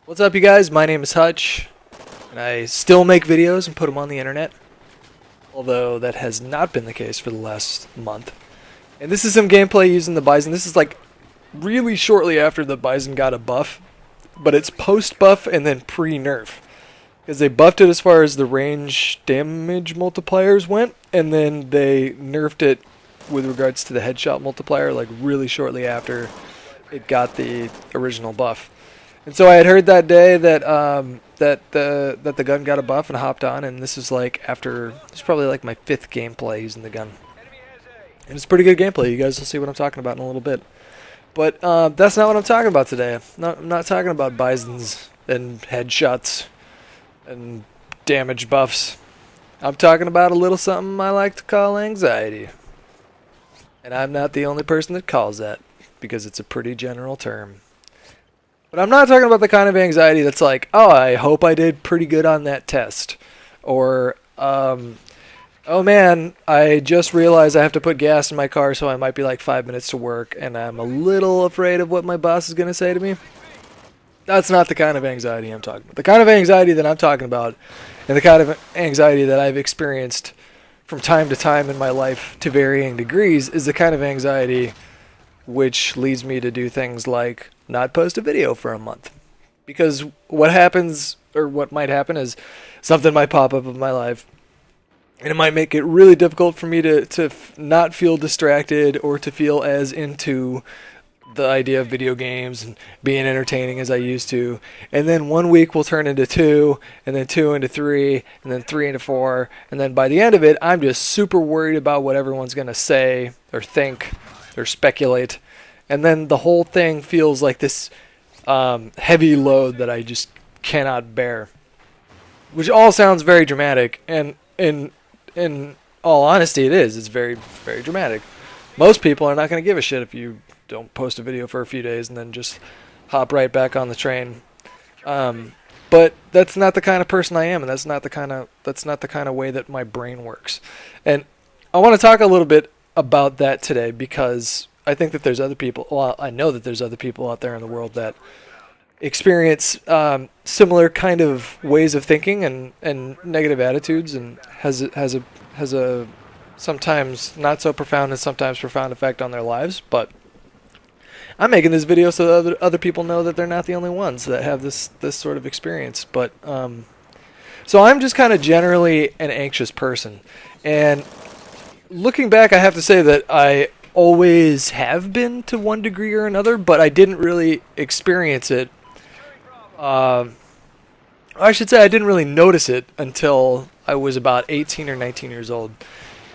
What's up, you guys? My name is Hutch, and I still make videos and put them on the internet, although that has not been the case for the last month. And this is some gameplay using the Bison. This is like really shortly after the Bison got a buff, but it's post-buff and then pre-nerf. Because they buffed it as far as the range damage multipliers went, and then they nerfed it with regards to the headshot multiplier like really shortly after it got the original buff. And so I had heard that day that the gun got a buff and hopped on, and this is like after it's probably like my 5th gameplay using the gun, and it's pretty good gameplay. You guys will see what I'm talking about in a little bit, but that's not what I'm talking about today. I'm not talking about Bisons and headshots and damage buffs. I'm talking about a little something I like to call anxiety, and I'm not the only person that calls that because it's a pretty general term. But I'm not talking about the kind of anxiety that's like, oh, I hope I did pretty good on that test. Or, oh man, I just realized I have to put gas in my car, so I might be like 5 minutes to work, and I'm a little afraid of what my boss is going to say to me. That's not the kind of anxiety I'm talking about. The kind of anxiety that I'm talking about, and the kind of anxiety that I've experienced from time to time in my life to varying degrees, is the kind of anxiety which leads me to do things like not post a video for a month. Because what happens, or what might happen, is something might pop up in my life, and it might make it really difficult for me to not feel distracted or to feel as into the idea of video games and being entertaining as I used to. And then 1 week will turn into 2, and then 2 into 3, and then 3 into 4, and then by the end of it, I'm just super worried about what everyone's going to say or think or speculate, and then the whole thing feels like this heavy load that I just cannot bear, which all sounds very dramatic, and in all honesty it is. It's very, very dramatic. Most people are not going to give a shit if you don't post a video for a few days and then just hop right back on the train, but that's not the kind of person I am, and that's not the kind of way that my brain works. And I want to talk a little bit about that today, because I think that there's other people, well, I know that there's other people out there in the world that experience similar kind of ways of thinking and negative attitudes, and has a sometimes not so profound and sometimes profound effect on their lives. But I'm making this video so that other people know that they're not the only ones that have this sort of experience. But so I'm just kind of generally an anxious person, and looking back, I have to say that I always have been to one degree or another, but I didn't really experience it. I should say I didn't really notice it until I was about 18 or 19 years old.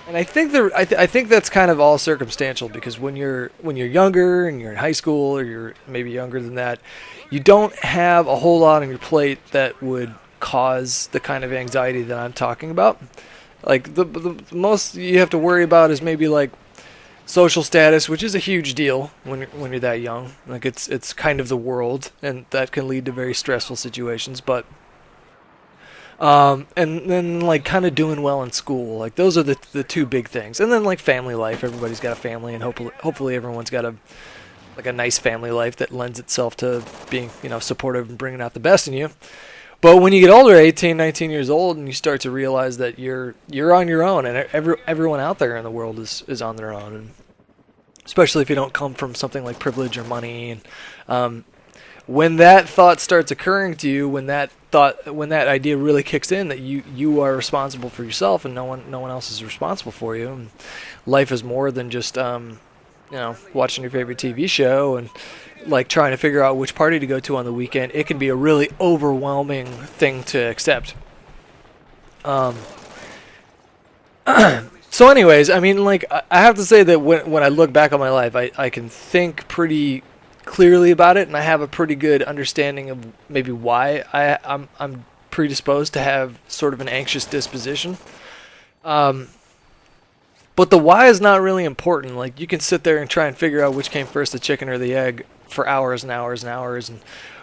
And I think I think that's kind of all circumstantial, because when you're younger and you're in high school, or you're maybe younger than that, you don't have a whole lot on your plate that would cause the kind of anxiety that I'm talking about. Like the most you have to worry about is maybe like social status, which is a huge deal when you're that young. Like it's kind of the world, and that can lead to very stressful situations. But and then like kind of doing well in school, like those are the two big things. And then like family life, everybody's got a family, and hopefully everyone's got a nice family life that lends itself to being supportive and bringing out the best in you. But when you get older, 18, 19 years old, and you start to realize that you're on your own, and everyone out there in the world is on their own, and especially if you don't come from something like privilege or money. And when that thought starts occurring to you, when that idea really kicks in that you are responsible for yourself and no one else is responsible for you, and life is more than just watching your favorite TV show and like trying to figure out which party to go to on the weekend, it can be a really overwhelming thing to accept. So anyways, I mean, like, I have to say that when I look back on my life, I can think pretty clearly about it, and I have a pretty good understanding of maybe why I'm predisposed to have sort of an anxious disposition. But the why is not really important. Like, you can sit there and try and figure out which came first, the chicken or the egg, for hours and hours and hours, and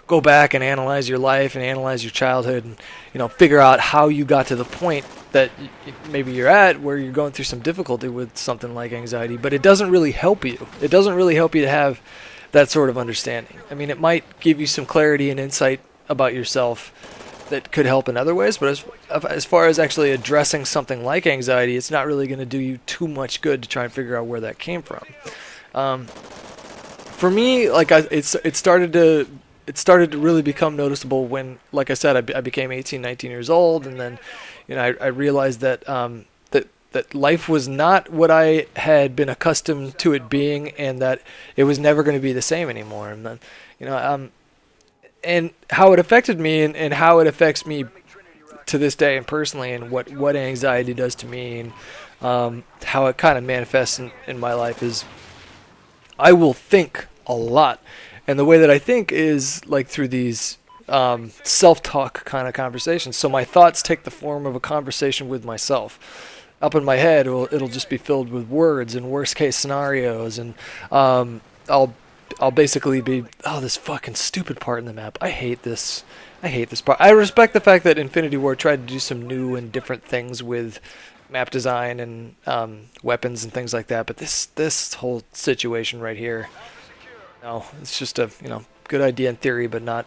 go back and analyze your life and analyze your childhood, and figure out how you got to the point that maybe you're at, where you're going through some difficulty with something like anxiety. But it doesn't really help you. It doesn't really help you to have that sort of understanding. I mean, it might give you some clarity and insight about yourself that could help in other ways, but as far as actually addressing something like anxiety, it's not really going to do you too much good to try and figure out where that came from. For me, like it started to really become noticeable when, like I said, I became 18, 19 years old, and then I realized that that life was not what I had been accustomed to it being, and that it was never going to be the same anymore. And then, and how it affected me, and how it affects me to this day, and personally, and what anxiety does to me, and how it kind of manifests in my life is I will think a lot. And the way that I think is like through these self-talk kind of conversations. So my thoughts take the form of a conversation with myself. Up in my head, it'll just be filled with words and worst-case scenarios, and I'll basically be, oh, this fucking stupid part in the map. I hate this part. I respect the fact that Infinity Ward tried to do some new and different things with map design and weapons and things like that, but this whole situation right here, no, it's just a good idea in theory, but not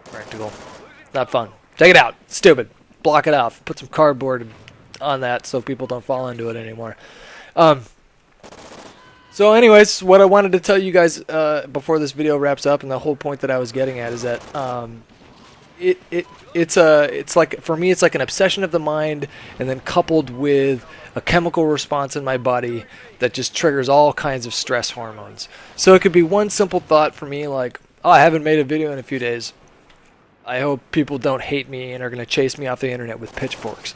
practical, not fun. Take it out, stupid. Block it out. Put some cardboard on that so people don't fall into it anymore. So anyways, what I wanted to tell you guys before this video wraps up, and the whole point that I was getting at, is that it's like, for me, it's like an obsession of the mind, and then coupled with a chemical response in my body that just triggers all kinds of stress hormones. So it could be one simple thought for me, like, oh, I haven't made a video in a few days. I hope people don't hate me and are going to chase me off the internet with pitchforks.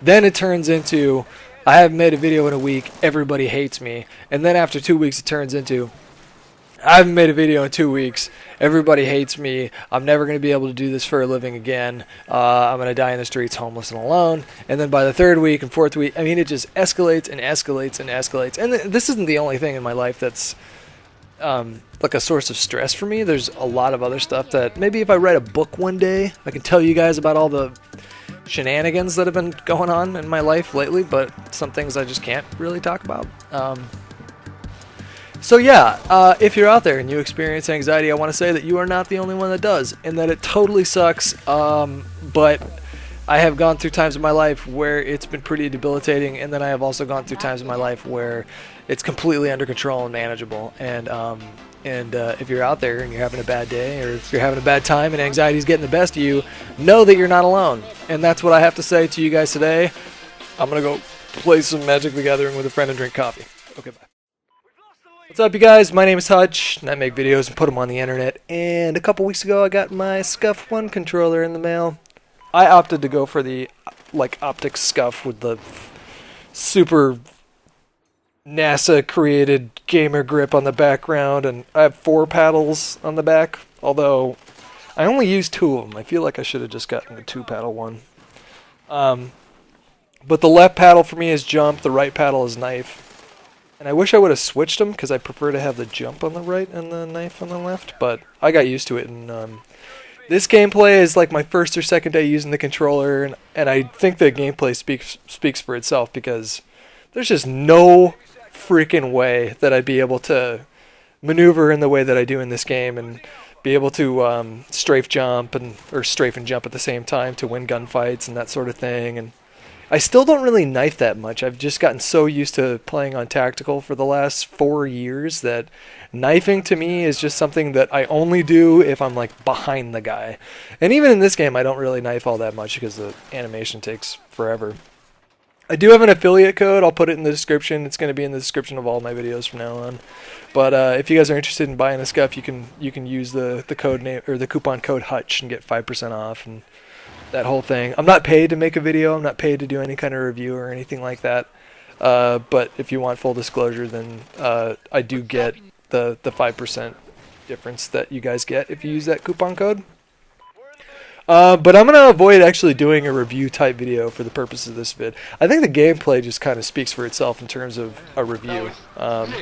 Then it turns into, I haven't made a video in a week, everybody hates me. And then after 2 weeks it turns into, I haven't made a video in 2 weeks, everybody hates me, I'm never going to be able to do this for a living again, I'm going to die in the streets homeless and alone. And then by the third week and fourth week, I mean, it just escalates and escalates and escalates. And this isn't the only thing in my life that's like a source of stress for me. There's a lot of other stuff that maybe if I write a book one day, I can tell you guys about all the shenanigans that have been going on in my life lately, but some things I just can't really talk about. So yeah, if you're out there and you experience anxiety, I want to say that you are not the only one that does, and that it totally sucks, but I have gone through times in my life where it's been pretty debilitating, and then I have also gone through times in my life where it's completely under control and manageable. And if you're out there and you're having a bad day, or if you're having a bad time and anxiety's getting the best of you, know that you're not alone. And that's what I have to say to you guys today. I'm going to go play some Magic the Gathering with a friend and drink coffee. Okay, bye. What's up, you guys? My name is Hutch, and I make videos and put them on the internet. And a couple weeks ago, I got my Scuff 1 controller in the mail. I opted to go for the OpTic Scuff with the super NASA-created gamer grip on the background, and I have 4 paddles on the back, although I only used 2 of them. I feel like I should have just gotten the 2-paddle one. But the left paddle for me is jump, the right paddle is knife. And I wish I would have switched them, because I prefer to have the jump on the right and the knife on the left, but I got used to it. And this gameplay is like my first or second day using the controller, and I think the gameplay speaks for itself, because there's just no freaking way that I'd be able to maneuver in the way that I do in this game and be able to strafe jump or strafe and jump at the same time to win gunfights and that sort of thing. And I still don't really knife that much. I've just gotten so used to playing on tactical for the last 4 years that knifing to me is just something that I only do if I'm like behind the guy. And even in this game, I don't really knife all that much because the animation takes forever. I do have an affiliate code. I'll put it in the description. It's going to be in the description of all my videos from now on. But if you guys are interested in buying the Scuff, you can use the code name or the coupon code Hutch and get 5% off and that whole thing. I'm not paid to make a video. I'm not paid to do any kind of review or anything like that. But if you want full disclosure, then I do get the 5% difference that you guys get if you use that coupon code. But I'm going to avoid actually doing a review type video for the purpose of this vid. I think the gameplay just kind of speaks for itself in terms of a review.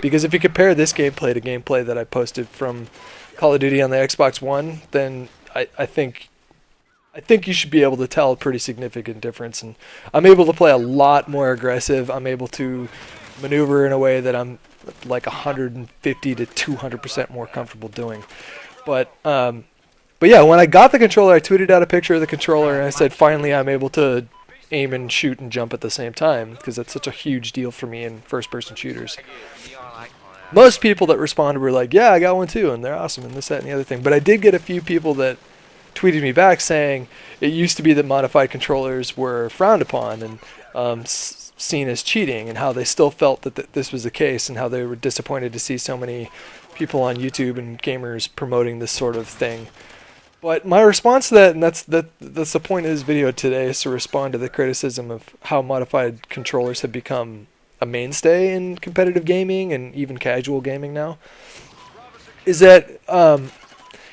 Because if you compare this gameplay to gameplay that I posted from Call of Duty on the Xbox One, then I think you should be able to tell a pretty significant difference. And I'm able to play a lot more aggressive. I'm able to maneuver in a way that I'm like 150 to 200% more comfortable doing. But But yeah, when I got the controller, I tweeted out a picture of the controller, and I said, finally I'm able to aim and shoot and jump at the same time, because that's such a huge deal for me in first-person shooters. Most people that responded were like, yeah, I got one too, and they're awesome, and this, that, and the other thing. But I did get a few people that tweeted me back saying it used to be that modified controllers were frowned upon and seen as cheating, and how they still felt that this was the case, and how they were disappointed to see so many people on YouTube and gamers promoting this sort of thing. But my response to that, and that's the point of this video today, is to respond to the criticism of how modified controllers have become a mainstay in competitive gaming and even casual gaming now, is that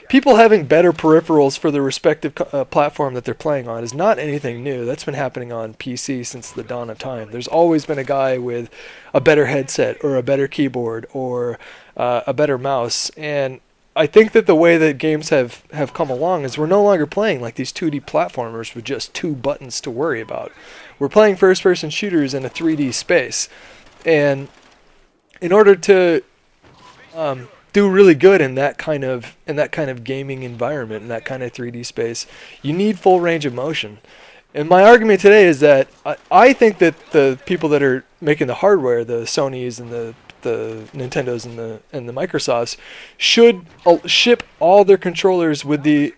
people having better peripherals for the respective platform that they're playing on is not anything new. That's been happening on PC since the dawn of time. There's always been a guy with a better headset or a better keyboard or a better mouse. And I think that the way that games have come along is we're no longer playing like these 2D platformers with just 2 buttons to worry about. We're playing first-person shooters in a 3D space. And in order to do really good in that kind of gaming environment, in that kind of 3D space, you need full range of motion. And my argument today is that I think that the people that are making the hardware, the Sonys and the Nintendos and the Microsofts, should ship all their controllers with the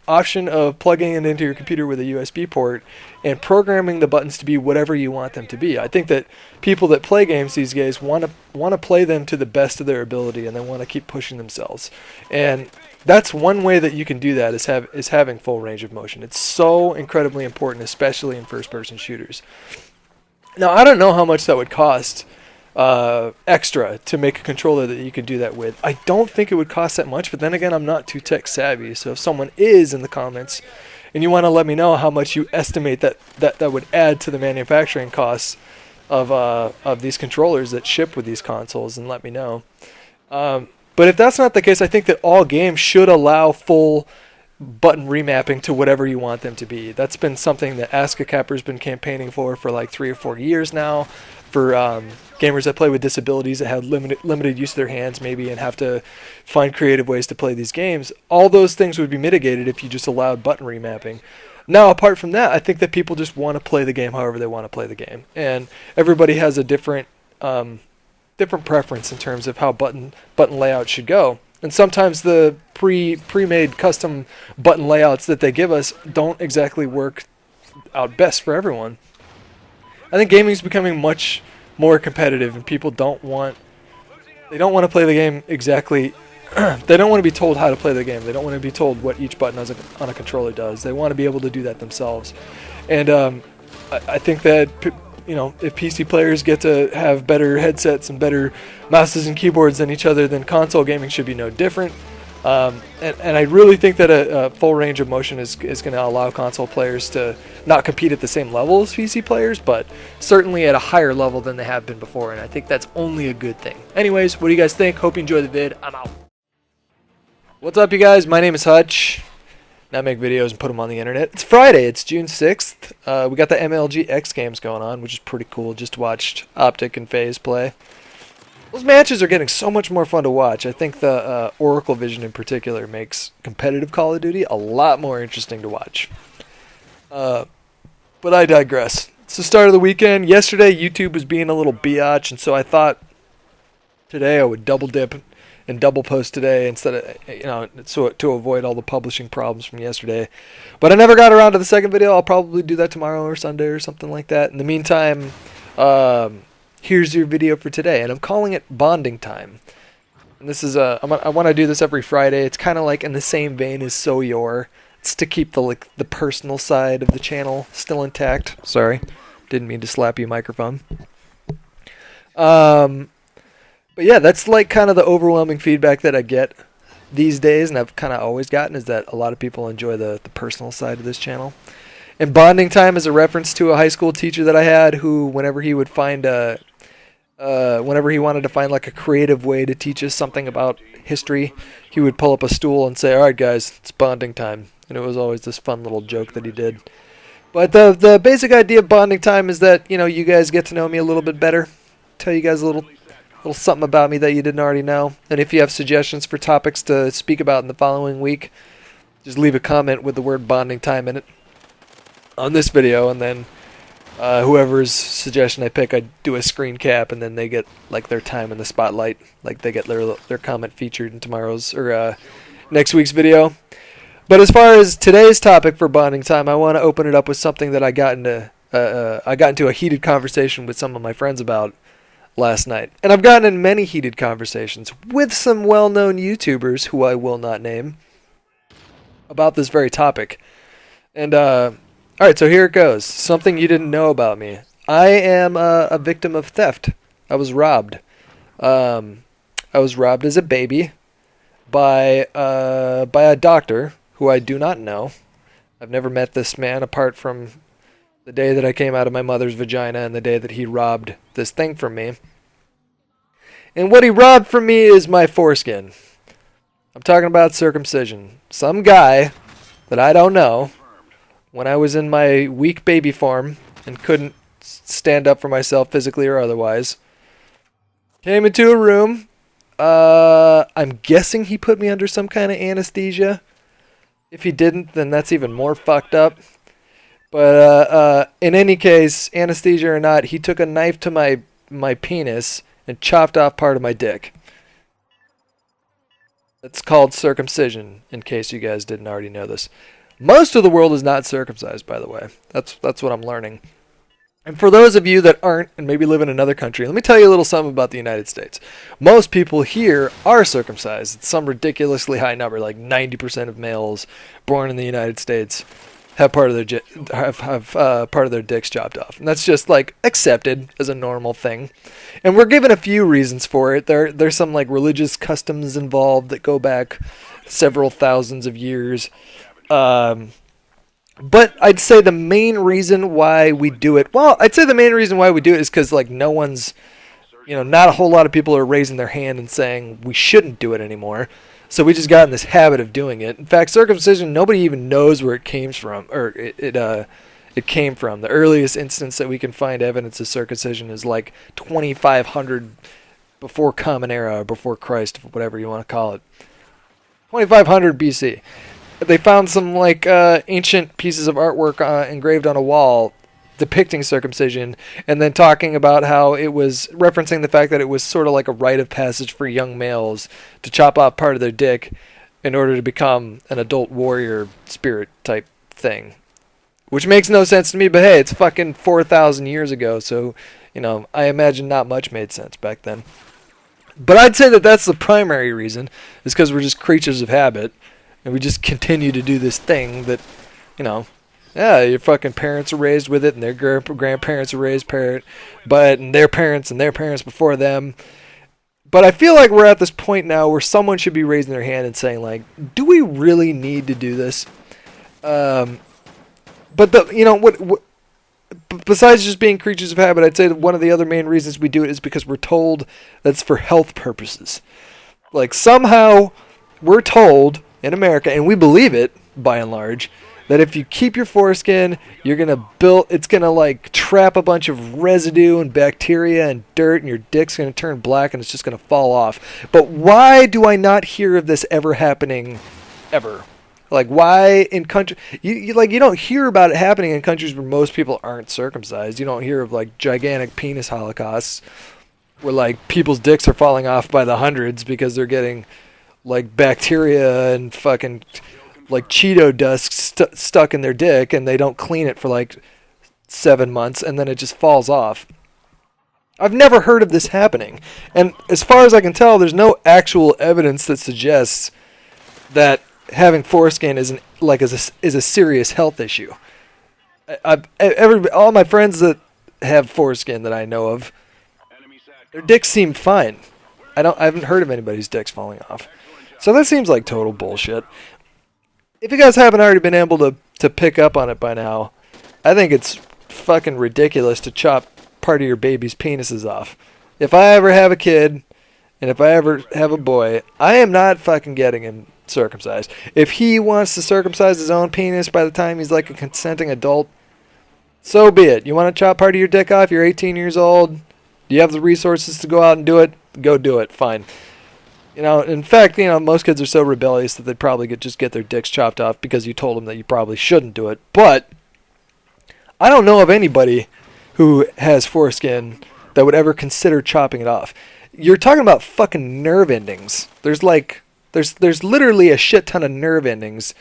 option of plugging it into your computer with a USB port and programming the buttons to be whatever you want them to be. I think that people that play games these days want to play them to the best of their ability, and they want to keep pushing themselves. And that's one way that you can do that, is having full range of motion. It's so incredibly important, especially in first-person shooters. Now, I don't know how much that would cost extra to make a controller that you could do that with. I don't think it would cost that much, but then again, I'm not too tech savvy. So if someone is in the comments and you want to let me know how much you estimate that would add to the manufacturing costs of these controllers that ship with these consoles, and let me know. But if that's not the case, I think that all games should allow full button remapping to whatever you want them to be. That's been something that ASCII-Capper's been campaigning for like 3 or 4 years now, for gamers that play with disabilities, that have limited use of their hands maybe, and have to find creative ways to play these games. All those things would be mitigated if you just allowed button remapping. Now, apart from that, I think that people just want to play the game however they want to play the game, and everybody has a different preference in terms of how button layout should go. And sometimes the pre-made custom button layouts that they give us don't exactly work out best for everyone. I think gaming is becoming much more competitive, and people don't want to play the game exactly. They don't want to be told how to play the game. They don't want to be told what each button on a controller does. They want to be able to do that themselves. And I think that if PC players get to have better headsets and better mouses and keyboards than each other, then console gaming should be no different. And I really think that a full range of motion is going to allow console players to not compete at the same level as PC players, but certainly at a higher level than they have been before, and I think that's only a good thing. Anyways, what do you guys think? Hope you enjoy the vid. I'm out. What's up, you guys? My name is Hutch. Now I make videos and put them on the internet. It's Friday. It's June 6th. We got the MLG X Games going on, which is pretty cool. Just watched OpTic and FaZe play. Those matches are getting so much more fun to watch. I think the Oracle Vision in particular makes competitive Call of Duty a lot more interesting to watch. But I digress. It's the start of the weekend. Yesterday, YouTube was being a little biatch, and so I thought today I would double dip and double post today instead of, so to avoid all the publishing problems from yesterday. But I never got around to the second video. I'll probably do that tomorrow or Sunday or something like that. In the meantime, here's your video for today, and I'm calling it Bonding Time. And this is I want to do this every Friday. It's kind of like in the same vein as So Your. It's to keep the personal side of the channel still intact. Sorry, didn't mean to slap you, microphone. But yeah, that's like kind of the overwhelming feedback that I get these days, and I've kind of always gotten, is that a lot of people enjoy the personal side of this channel. And Bonding Time is a reference to a high school teacher that I had, who whenever he would find whenever he wanted to find like a creative way to teach us something about history, he would pull up a stool and say, "All right, guys, it's bonding time." And it was always this fun little joke that he did. But the basic idea of Bonding Time is that, you guys get to know me a little bit better. Tell you guys a little something about me that you didn't already know. And if you have suggestions for topics to speak about in the following week, just leave a comment with the word bonding time in it on this video, and then whoever's suggestion I pick, I do a screen cap, and then they get like their time in the spotlight, like they get their comment featured in tomorrow's or next week's video. But as far as today's topic for bonding time, I want to open it up with something that I got into a heated conversation with some of my friends about last night, and I've gotten in many heated conversations with some well-known YouTubers who I will not name about this very topic. And alright, so here it goes. Something you didn't know about me. I am a victim of theft. I was robbed. I was robbed as a baby by a doctor who I do not know. I've never met this man apart from the day that I came out of my mother's vagina and the day that he robbed this thing from me. And what he robbed from me is my foreskin. I'm talking about circumcision. Some guy that I don't know, when I was in my weak baby form and couldn't stand up for myself physically or otherwise, came into a room. I'm guessing he put me under some kind of anesthesia. If he didn't, then that's even more fucked up. But in any case, anesthesia or not, he took a knife to my penis and chopped off part of my dick. That's called circumcision, in case you guys didn't already know this. Most of the world is not circumcised, by the way. That's what I'm learning. And for those of you that aren't and maybe live in another country, let me tell you a little something about the United States. Most people here are circumcised. It's some ridiculously high number, like 90% of males born in the United States have part of their part of their dicks chopped off, and that's just like accepted as a normal thing. And we're given a few reasons for it. There's some like religious customs involved that go back several thousands of years. But I'd say the main reason why we do it, is because like no one's, not a whole lot of people are raising their hand and saying we shouldn't do it anymore. So we just got in this habit of doing it. In fact, circumcision, nobody even knows where it came from, or it came from. The earliest instance that we can find evidence of circumcision is like 2500 before Common Era, or before Christ, whatever you want to call it. 2500 BC. They found some like ancient pieces of artwork engraved on a wall depicting circumcision, and then talking about how it was referencing the fact that it was sort of like a rite of passage for young males to chop off part of their dick in order to become an adult warrior spirit type thing. Which makes no sense to me, but hey, it's fucking 4,000 years ago, so, I imagine not much made sense back then. But I'd say that that's the primary reason, is because we're just creatures of habit, and we just continue to do this thing that, yeah, your fucking parents are raised with it, and their grandparents are raised and their parents before them. But I feel like we're at this point now where someone should be raising their hand and saying, like, do we really need to do this? But besides just being creatures of habit, I'd say that one of the other main reasons we do it is because we're told that's for health purposes. Like, somehow we're told in America, and we believe it by and large, that if you keep your foreskin, it's gonna like trap a bunch of residue and bacteria and dirt, and your dick's gonna turn black and it's just gonna fall off. But why do I not hear of this ever happening, ever? Like, why in country you don't hear about it happening in countries where most people aren't circumcised. You don't hear of like gigantic penis holocausts where like people's dicks are falling off by the hundreds because they're getting like bacteria and fucking like Cheeto dust stuck in their dick, and they don't clean it for like 7 months, and then it just falls off. I've never heard of this happening, and as far as I can tell, there's no actual evidence that suggests that having foreskin is a serious health issue. All my friends that have foreskin that I know of, their dicks seem fine. I haven't heard of anybody's dicks falling off. So that seems like total bullshit. If you guys haven't already been able to pick up on it by now, I think it's fucking ridiculous to chop part of your baby's penises off. If I ever have a kid, and if I ever have a boy, I am not fucking getting him circumcised. If he wants to circumcise his own penis by the time he's like a consenting adult, so be it. You want to chop part of your dick off? You're 18 years old. Do you have the resources to go out and do it? Go do it. Fine. You know, in fact, you know, most kids are so rebellious that they'd probably just get their dicks chopped off because you told them that you probably shouldn't do it. But I don't know of anybody who has foreskin that would ever consider chopping it off. You're talking about fucking nerve endings. There's literally a shit ton of nerve endings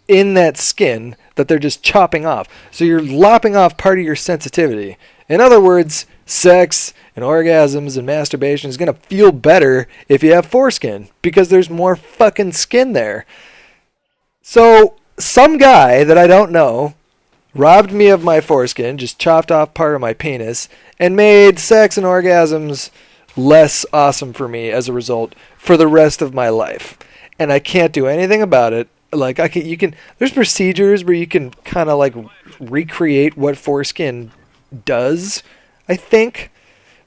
in that skin that they're just chopping off. So you're lopping off part of your sensitivity. In other words, sex and orgasms and masturbation is going to feel better if you have foreskin because there's more fucking skin there. So some guy that I don't know robbed me of my foreskin, just chopped off part of my penis, and made sex and orgasms less awesome for me as a result for the rest of my life. And I can't do anything about it. Like there's procedures where you can kind of like recreate what foreskin does, I think,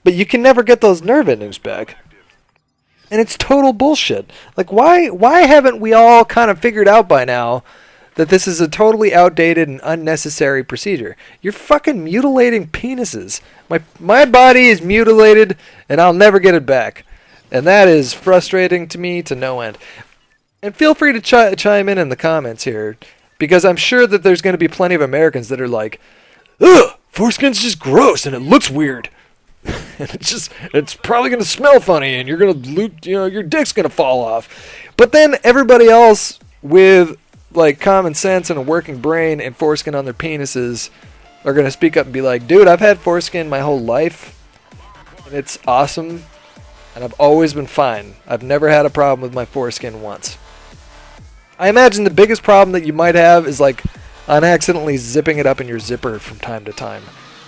but you can never get those nerve endings back. And it's total bullshit. Like why haven't we all kind of figured out by now that this is a totally outdated and unnecessary procedure? You're fucking mutilating penises. My body is mutilated and I'll never get it back. And that is frustrating to me to no end. And feel free to chime in the comments here, because I'm sure that there's going to be plenty of Americans that are like, ugh, foreskin's just gross and it looks weird. And it's probably going to smell funny and you're going to your dick's going to fall off. But then everybody else with like common sense and a working brain and foreskin on their penises are going to speak up and be like, dude, I've had foreskin my whole life and it's awesome and I've always been fine. I've never had a problem with my foreskin once. I imagine the biggest problem that you might have is like unaccidentally zipping it up in your zipper from time to time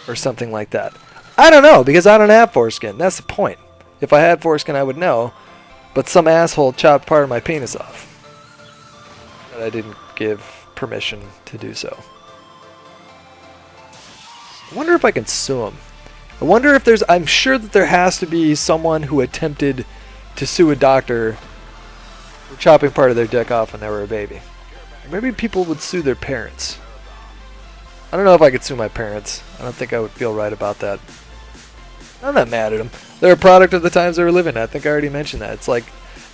or something like that. I don't know, because I don't have foreskin. That's the point. If I had foreskin, I would know, but some asshole chopped part of my penis off. But I didn't give permission to do so. I wonder if I can sue him. I wonder if I'm sure that there has to be someone who attempted to sue a doctor for chopping part of their dick off when they were a baby. Or maybe people would sue their parents. I don't know if I could sue my parents. I don't think I would feel right about that. I'm not mad at them. They're a product of the times they were living in. I think I already mentioned that. It's like,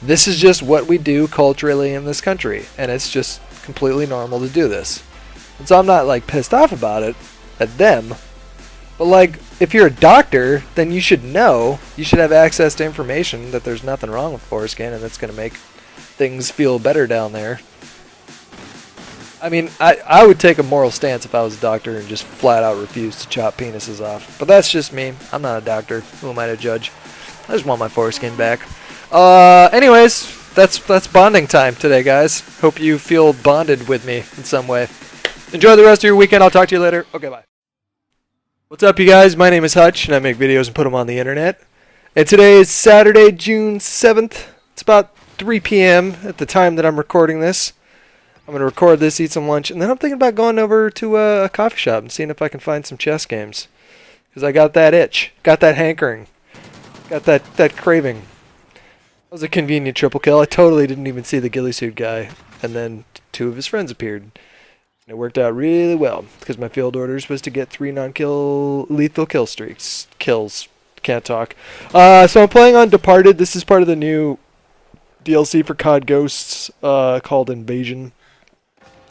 this is just what we do culturally in this country. And it's just completely normal to do this. And so I'm not like pissed off about it at them. But like, if you're a doctor, then you should know, you should have access to information that there's nothing wrong with foreskin and that's going to make things feel better down there. I mean, I would take a moral stance if I was a doctor and just flat out refuse to chop penises off. But that's just me. I'm not a doctor. Who am I to judge? I just want my foreskin back. Anyways, that's bonding time today, guys. Hope you feel bonded with me in some way. Enjoy the rest of your weekend. I'll talk to you later. Okay, bye. What's up, you guys? My name is Hutch, and I make videos and put them on the internet. And today is Saturday, June 7th. It's about 3 p.m. at the time that I'm recording this. I'm going to record this, eat some lunch, and then I'm thinking about going over to a coffee shop and seeing if I can find some chess games. Because I got that itch, got that hankering, got that craving. That was a convenient triple kill. I totally didn't even see the ghillie suit guy. And then 2 of his friends appeared. And it worked out really well, because my field orders was to get 3 non-kill lethal kill streaks. Kills. Can't talk. So I'm playing on Departed. This is part of the new DLC for COD Ghosts called Invasion.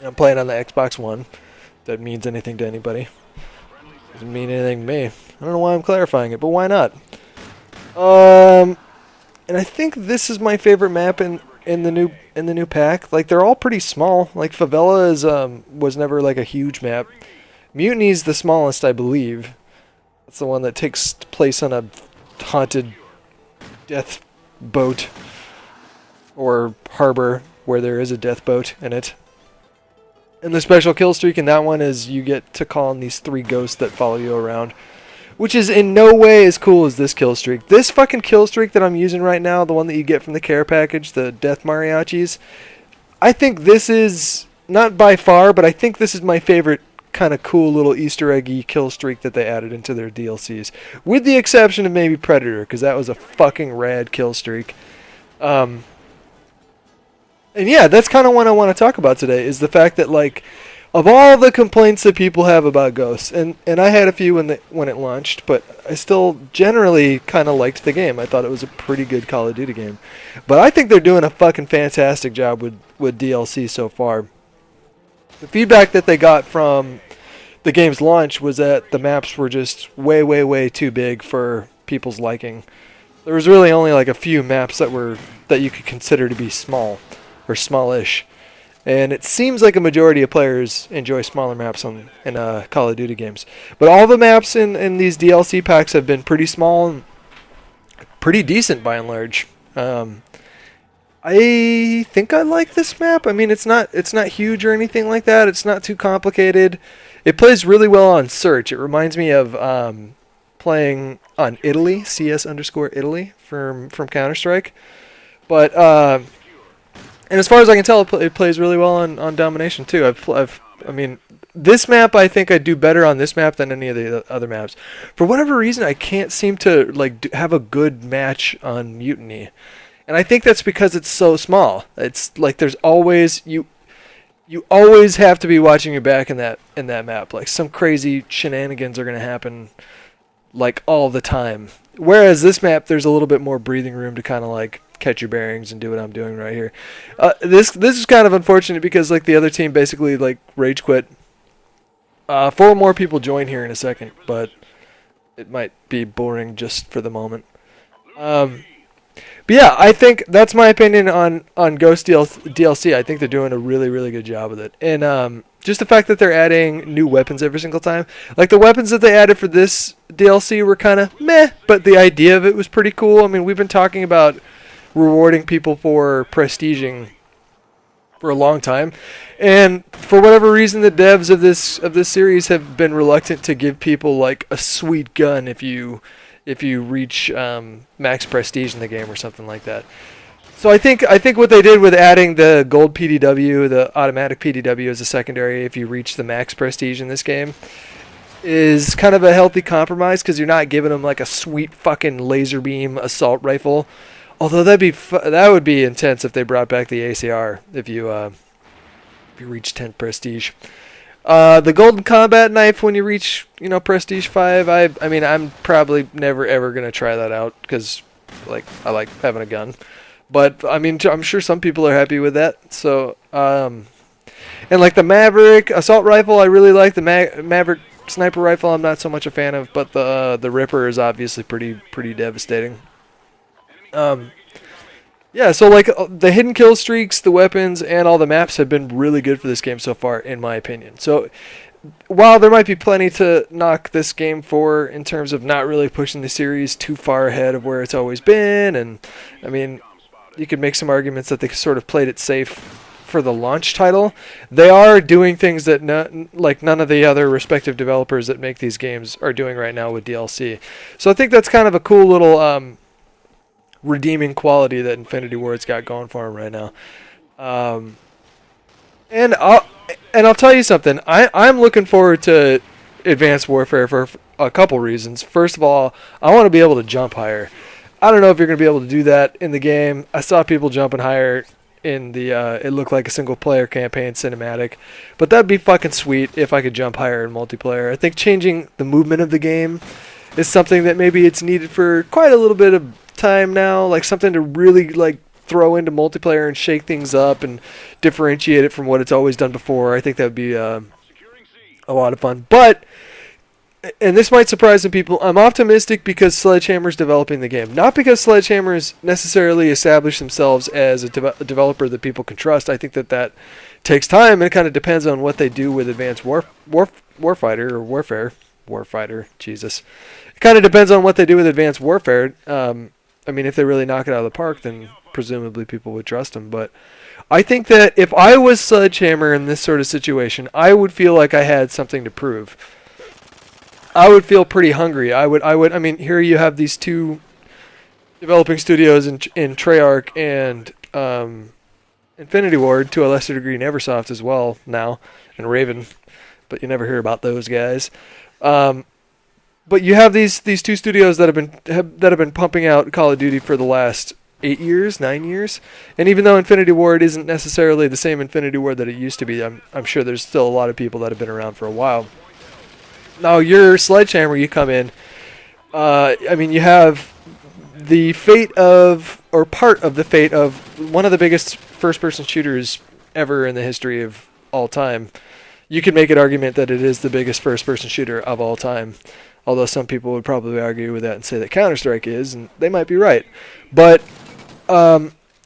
I'm playing on the Xbox One. If that means anything to anybody. Doesn't mean anything to me. I don't know why I'm clarifying it, but why not? And I think this is my favorite map in the new pack. Like, they're all pretty small. Like, Favela was never like a huge map. Mutiny's the smallest, I believe. That's the one that takes place on a haunted death boat or harbor where there is a death boat in it. And the special kill streak in that one is you get to call on these 3 ghosts that follow you around, which is in no way as cool as this kill streak. This fucking kill streak that I'm using right now, the one that you get from the care package, the death mariachis, I think this is, not by far, but I think this is my favorite kind of cool little Easter eggy kill streak that they added into their DLCs. With the exception of maybe Predator, because that was a fucking rad kill streak. And yeah, that's kind of what I want to talk about today, is the fact that, like, of all the complaints that people have about Ghosts, and I had a few when it launched, but I still generally kind of liked the game. I thought it was a pretty good Call of Duty game. But I think they're doing a fucking fantastic job with DLC so far. The feedback that they got from the game's launch was that the maps were just way, way, way too big for people's liking. There was really only like a few maps that you could consider to be small or smallish. And it seems like a majority of players enjoy smaller maps in Call of Duty games. But all the maps in these DLC packs have been pretty small and pretty decent by and large. I think I like this map. I mean, it's not huge or anything like that. It's not too complicated. It plays really well on search. It reminds me of playing on Italy, CS_Italy from Counter-Strike. But and as far as I can tell, it plays really well on Domination too. I mean, this map I think I do better on this map than any of the other maps. For whatever reason, I can't seem to have a good match on Mutiny, and I think that's because it's so small. It's like there's always you always have to be watching your back in that map. Like some crazy shenanigans are gonna happen like all the time. Whereas this map, there's a little bit more breathing room to kind of like catch your bearings and do what I'm doing right here. This is kind of unfortunate because like the other team basically like rage quit. 4 more people join here in a second, but it might be boring just for the moment. But yeah, I think that's my opinion on Ghost DLC. I think they're doing a really, really good job with it. And just the fact that they're adding new weapons every single time. Like the weapons that they added for this DLC were kind of meh, but the idea of it was pretty cool. I mean, we've been talking about rewarding people for prestiging for a long time. And for whatever reason, the devs of this series have been reluctant to give people like a sweet gun if you reach max prestige in the game or something like that. So I think what they did with adding the gold PDW, the automatic PDW as a secondary if you reach the max prestige in this game, is kind of a healthy compromise because you're not giving them like a sweet fucking laser beam assault rifle. Although that would be intense if they brought back the ACR if you reach 10 prestige. The golden combat knife when you reach prestige 5. I mean I'm probably never ever gonna try that out because like I like having a gun, but I mean I'm sure some people are happy with that. So and like the Maverick assault rifle, I really like the Maverick sniper rifle. I'm not so much a fan of, but the Ripper is obviously pretty devastating. Yeah, so like the hidden kill streaks, the weapons, and all the maps have been really good for this game so far, in my opinion. So while there might be plenty to knock this game for in terms of not really pushing the series too far ahead of where it's always been, and I mean, you could make some arguments that they sort of played it safe for the launch title, they are doing things that none of the other respective developers that make these games are doing right now with DLC. So I think that's kind of a cool little redeeming quality that Infinity Ward's got going for him right now. And I'll tell you something. I'm looking forward to Advanced Warfare for a couple reasons. First of all, I want to be able to jump higher. I don't know if you're going to be able to do that in the game. I saw people jumping higher in the it looked like a single player campaign cinematic, but that'd be fucking sweet if I could jump higher in multiplayer. I think changing the movement of the game is something that maybe it's needed for quite a little bit of time now, like something to really like throw into multiplayer and shake things up and differentiate it from what it's always done before. I think that would be a lot of fun. But, and this might surprise some people, I'm optimistic because Sledgehammer's developing the game. Not because Sledgehammer's necessarily established themselves as a developer that people can trust. I think that takes time, and it kind of depends on what they do with Advanced Warfighter or Warfighter, Jesus. It kind of depends on what they do with Advanced Warfare. I mean, if they really knock it out of the park, then presumably people would trust them. But I think that if I was Sledgehammer in this sort of situation, I would feel like I had something to prove. I would feel pretty hungry. I mean, here you have these two developing studios in Treyarch and Infinity Ward, to a lesser degree Neversoft as well now, and Raven, but you never hear about those guys. But you have these two studios that have been pumping out Call of Duty for the last 8 years, 9 years. And even though Infinity Ward isn't necessarily the same Infinity Ward that it used to be, I'm sure there's still a lot of people that have been around for a while. Now, your Sledgehammer, you come in, I mean, you have the fate of, or part of the fate of, one of the biggest first-person shooters ever in the history of all time. You could make an argument that it is the biggest first-person shooter of all time, although some people would probably argue with that and say that Counter-Strike is, and they might be right. But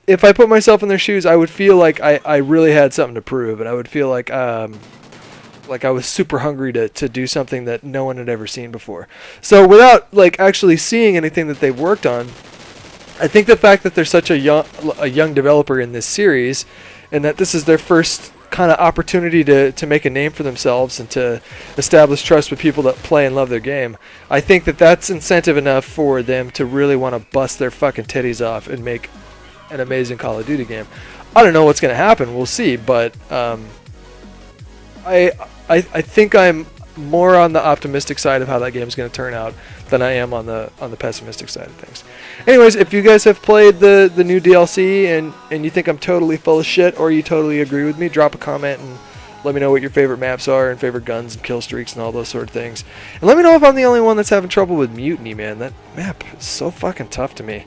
if I put myself in their shoes, I would feel like I really had something to prove, and I would feel like I was super hungry to do something that no one had ever seen before. So without like actually seeing anything that they've worked on, I think the fact that they're such a young developer in this series, and that this is their first kind of opportunity to make a name for themselves and to establish trust with people that play and love their game, I think that that's incentive enough for them to really want to bust their fucking titties off and make an amazing Call of Duty game. I don't know what's going to happen. We'll see, but I think I'm more on the optimistic side of how that game is going to turn out than I am on the pessimistic side of things. Anyways, if you guys have played the new DLC and you think I'm totally full of shit, or you totally agree with me, drop a comment and let me know what your favorite maps are and favorite guns and kill streaks and all those sort of things. And let me know if I'm the only one that's having trouble with Mutiny, man. That map is so fucking tough to me.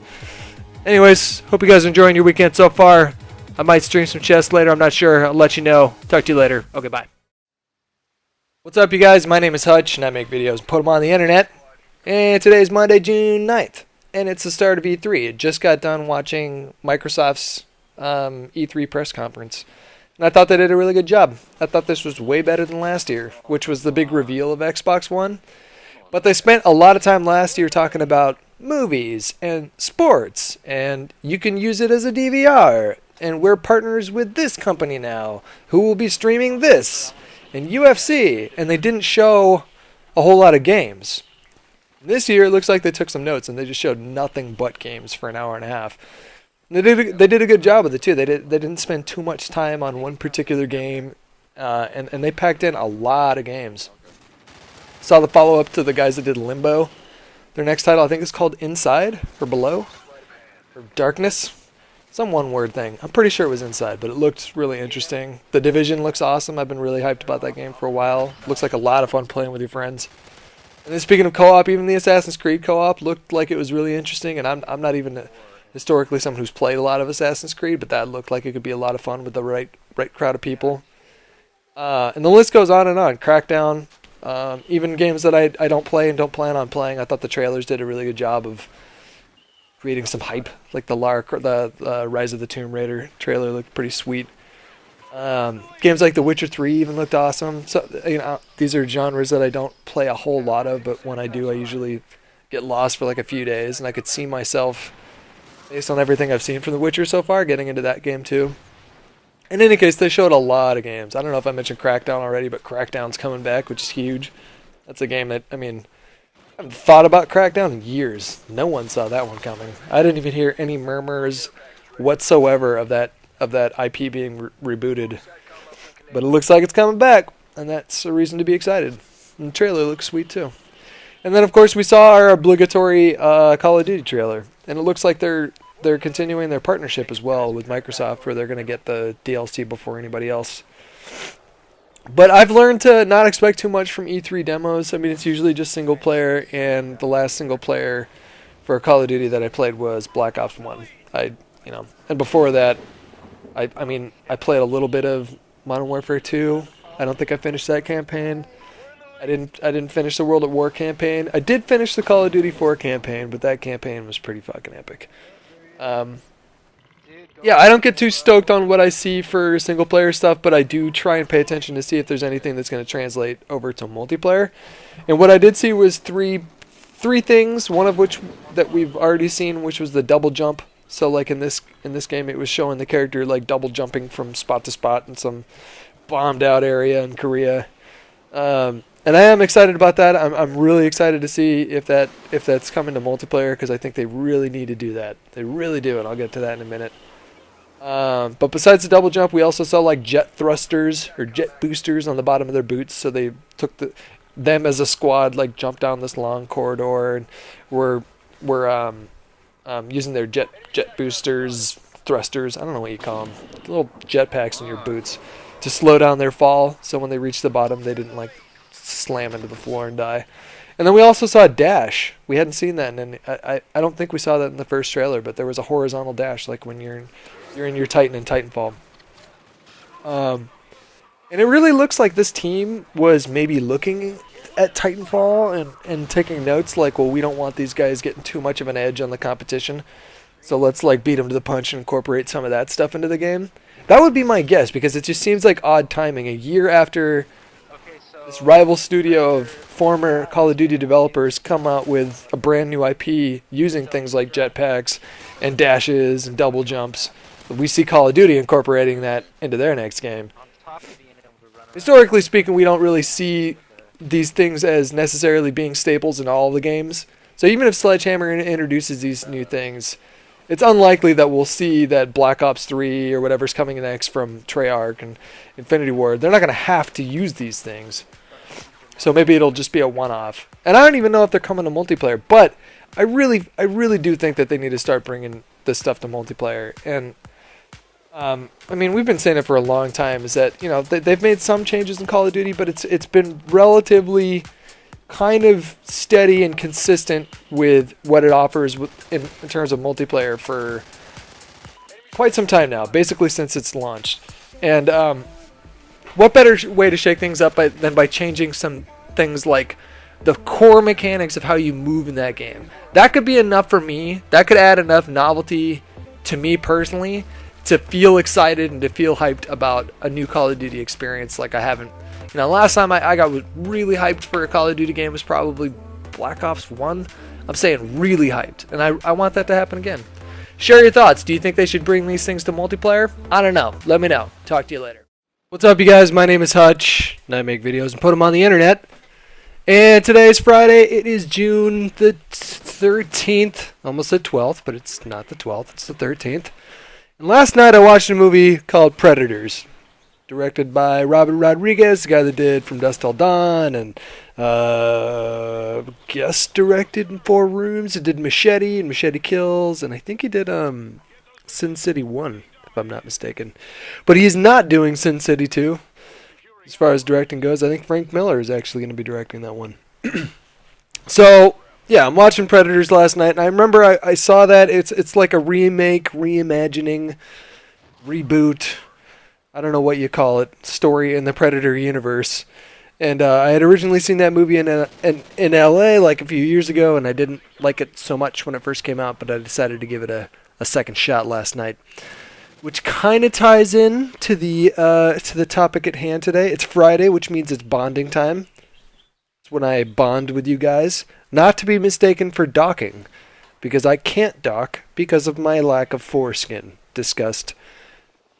Anyways, hope you guys are enjoying your weekend so far. I might stream some chess later, I'm not sure. I'll let you know. Talk to you later. Okay, bye. What's up, you guys? My name is Hutch, and I make videos and put them on the internet. And today is Monday, June 9th, and it's the start of E3. I just got done watching Microsoft's E3 press conference, and I thought they did a really good job. I thought this was way better than last year, which was the big reveal of Xbox One. But they spent a lot of time last year talking about movies and sports, and you can use it as a DVR, and we're partners with this company now, who will be streaming this, and UFC, and they didn't show a whole lot of games. This year, it looks like they took some notes, and they just showed nothing but games for an hour and a half. And they did a good job with it, too. They didn't spend too much time on one particular game, and they packed in a lot of games. Saw the follow-up to the guys that did Limbo. Their next title, I think, is called Inside, or Below, or Darkness. Some one-word thing. I'm pretty sure it was Inside, but it looked really interesting. The Division looks awesome. I've been really hyped about that game for a while. Looks like a lot of fun playing with your friends. And then speaking of co-op, even the Assassin's Creed co-op looked like it was really interesting. And I'm not even historically someone who's played a lot of Assassin's Creed, but that looked like it could be a lot of fun with the right crowd of people. And the list goes on and on. Crackdown, even games that I don't play and don't plan on playing. I thought the trailers did a really good job of creating some hype, like the Rise of the Tomb Raider trailer looked pretty sweet. Games like The Witcher 3 even looked awesome. So these are genres that I don't play a whole lot of, but when I do, I usually get lost for like a few days, and I could see myself, based on everything I've seen from The Witcher so far, getting into that game too. In any case, they showed a lot of games. I don't know if I mentioned Crackdown already, but Crackdown's coming back, which is huge. That's a game that, I haven't thought about Crackdown in years. No one saw that one coming. I didn't even hear any murmurs whatsoever of that IP being rebooted. But it looks like it's coming back, and that's a reason to be excited. And the trailer looks sweet too. And then, of course, we saw our obligatory Call of Duty trailer, and it looks like they're continuing their partnership as well with Microsoft, where they're going to get the DLC before anybody else. But I've learned to not expect too much from E3 demos. It's usually just single player, and the last single player for Call of Duty that I played was Black Ops 1. And before that, I played a little bit of Modern Warfare 2. I don't think I finished that campaign. I didn't finish the World at War campaign. I did finish the Call of Duty 4 campaign, but that campaign was pretty fucking epic. Yeah, I don't get too stoked on what I see for single player stuff, but I do try and pay attention to see if there's anything that's going to translate over to multiplayer. And what I did see was three things, one of which that we've already seen, which was the double jump. So like in this game, it was showing the character like double jumping from spot to spot in some bombed out area in Korea. And I am excited about that. I'm really excited to see if that's coming to multiplayer, because I think they really need to do that. They really do, and I'll get to that in a minute. But besides the double jump, we also saw like jet thrusters or jet boosters on the bottom of their boots. So they took them as a squad, like jumped down this long corridor, and were using their jet boosters, thrusters. I don't know what you call them. Little jet packs in your boots to slow down their fall. So when they reach the bottom, they didn't like slam into the floor and die. And then we also saw a dash. We hadn't seen that, and I don't think we saw that in the first trailer. But there was a horizontal dash, like when you're in your Titan in Titanfall. And it really looks like this team was maybe looking at Titanfall and taking notes like, well, we don't want these guys getting too much of an edge on the competition, so let's like beat them to the punch and incorporate some of that stuff into the game. That would be my guess, because it just seems like odd timing. A year after this rival studio of former Call of Duty developers come out with a brand new IP using things like jetpacks and dashes and double jumps, we see Call of Duty incorporating that into their next game. Historically speaking, we don't really see these things as necessarily being staples in all the games. So even if Sledgehammer introduces these new things, it's unlikely that we'll see that Black Ops 3 or whatever's coming next from Treyarch and Infinity Ward, they're not going to have to use these things. So maybe it'll just be a one-off. And I don't even know if they're coming to multiplayer, but I really do think that they need to start bringing this stuff to multiplayer. And I mean, we've been saying it for a long time, is that, you know, they've made some changes in Call of Duty, but it's been relatively kind of steady and consistent with what it offers in terms of multiplayer for quite some time now, basically since it's launched. And what better way to shake things up than by changing some things like the core mechanics of how you move in that game. That could be enough for me. That could add enough novelty to me personally to feel excited and to feel hyped about a new Call of Duty experience like I haven't. You know, last time I got really hyped for a Call of Duty game was probably Black Ops 1. I'm saying really hyped, and I want that to happen again. Share your thoughts. Do you think they should bring these things to multiplayer? I don't know. Let me know. Talk to you later. What's up, you guys? My name is Hutch, and I make videos and put them on the internet. And today's Friday. It is June the 13th. Almost the 12th, but it's not the 12th. It's the 13th. And last night I watched a movie called Predators, directed by Robert Rodriguez, the guy that did From Dusk Till Dawn, and guest directed in 4 Rooms. He did Machete and Machete Kills, and I think he did Sin City 1, if I'm not mistaken. But he's not doing Sin City 2. As far as directing goes, I think Frank Miller is actually going to be directing that one. So, yeah, I'm watching Predators last night, and I remember I saw that. It's like a remake, reimagining, reboot, I don't know what you call it, story in the Predator universe. And I had originally seen that movie in LA like a few years ago, and I didn't like it so much when it first came out, but I decided to give it a second shot last night. Which kind of ties in to the topic at hand today. It's Friday, which means it's bonding time. It's when I bond with you guys. Not to be mistaken for docking, because I can't dock because of my lack of foreskin, discussed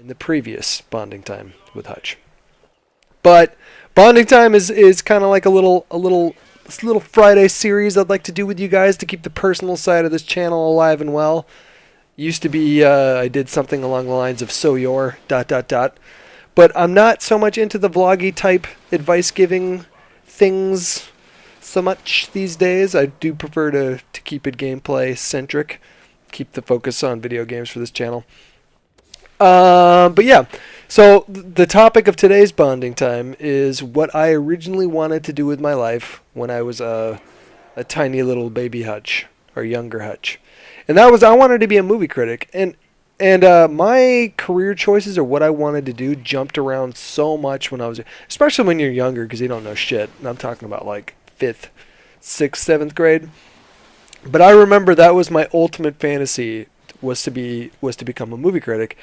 in the previous bonding time with Hutch. But bonding time is kind of like a little Friday series I'd like to do with you guys to keep the personal side of this channel alive and well. Used to be, I did something along the lines of so your ... But I'm not so much into the vloggy type advice giving things so much these days. I do prefer to keep it gameplay centric, keep the focus on video games for this channel. But yeah, so the topic of today's bonding time is what I originally wanted to do with my life when I was a tiny little baby Hutch, or younger Hutch. And that was, I wanted to be a movie critic. And my career choices, or what I wanted to do, jumped around so much when I was, especially when you're younger, because you don't know shit. And I'm talking about like 5th, 6th, 7th grade. But I remember that was my ultimate fantasy, was to become a movie critic.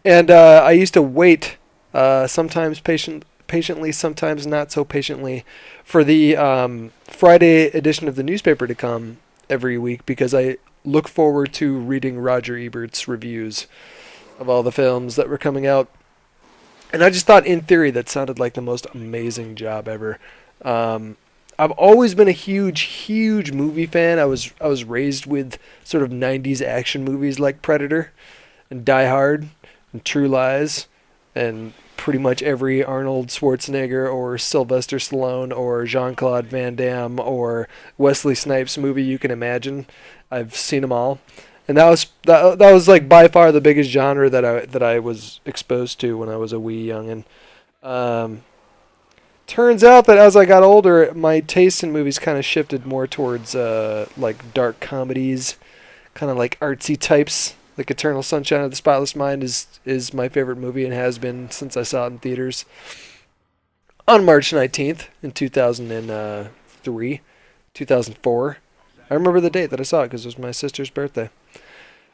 And I used to wait, sometimes patiently, sometimes not so patiently, for the Friday edition of the newspaper to come every week, because I look forward to reading Roger Ebert's reviews of all the films that were coming out. And I just thought, in theory, that sounded like the most amazing job ever. I've always been a huge movie fan. I was raised with sort of 90s action movies like Predator and Die Hard and True Lies and pretty much every Arnold Schwarzenegger or Sylvester Stallone or Jean-Claude Van Damme or Wesley Snipes movie you can imagine. I've seen them all. and that was like by far the biggest genre that I was exposed to when I was a wee youngin'. Turns out that as I got older, my taste in movies kind of shifted more towards like dark comedies, kind of like artsy types. Like Eternal Sunshine of the Spotless Mind is my favorite movie and has been since I saw it in theaters on March 19th in 2003, 2004. I remember the date that I saw it because it was my sister's birthday.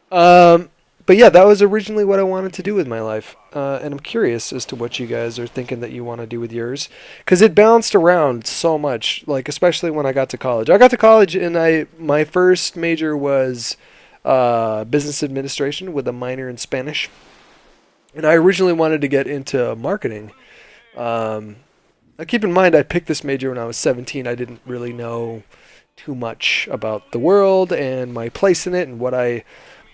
But yeah, that was originally what I wanted to do with my life. And I'm curious as to what you guys are thinking that you want to do with yours. Because it bounced around so much, like especially when I got to college. I got to college and my first major was business administration with a minor in Spanish. And I originally wanted to get into marketing. Now keep in mind, I picked this major when I was 17. I didn't really know too much about the world and my place in it and what I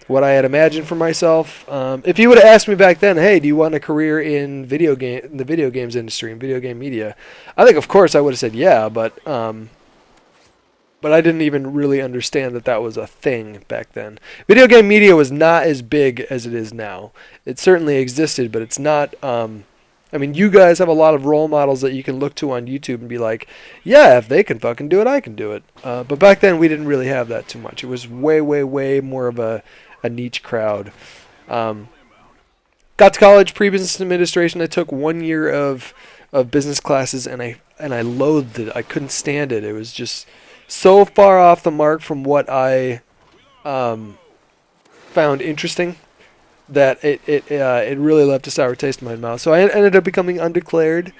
had imagined for myself. If you would have asked me back then, hey, do you want a career in the video games industry and video game media? I think, of course, I would have said yeah, but I didn't even really understand that was a thing back then. Video game media was not as big as it is now. It certainly existed, but it's not. I mean, you guys have a lot of role models that you can look to on YouTube and be like, yeah, if they can fucking do it, I can do it. But back then, we didn't really have that too much. It was way, way, way more of a niche crowd. Got to college, pre-business administration. I took 1 year of business classes, and I loathed it. I couldn't stand it. It was just so far off the mark from what I found interesting that it really left a sour taste in my mouth. So I ended up becoming undeclared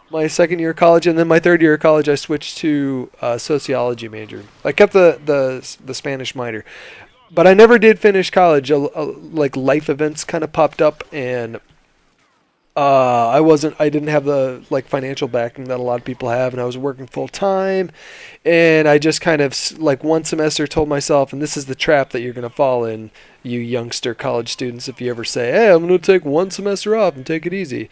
my second year of college, and then my third year of college I switched to sociology major. I kept the Spanish minor. But I never did finish college. Like life events kind of popped up, and I didn't have the like financial backing that a lot of people have, and I was working full time, and I just kind of like one semester told myself, and this is the trap that you're gonna fall in, you youngster college students, if you ever say, hey, I'm gonna take one semester off and take it easy.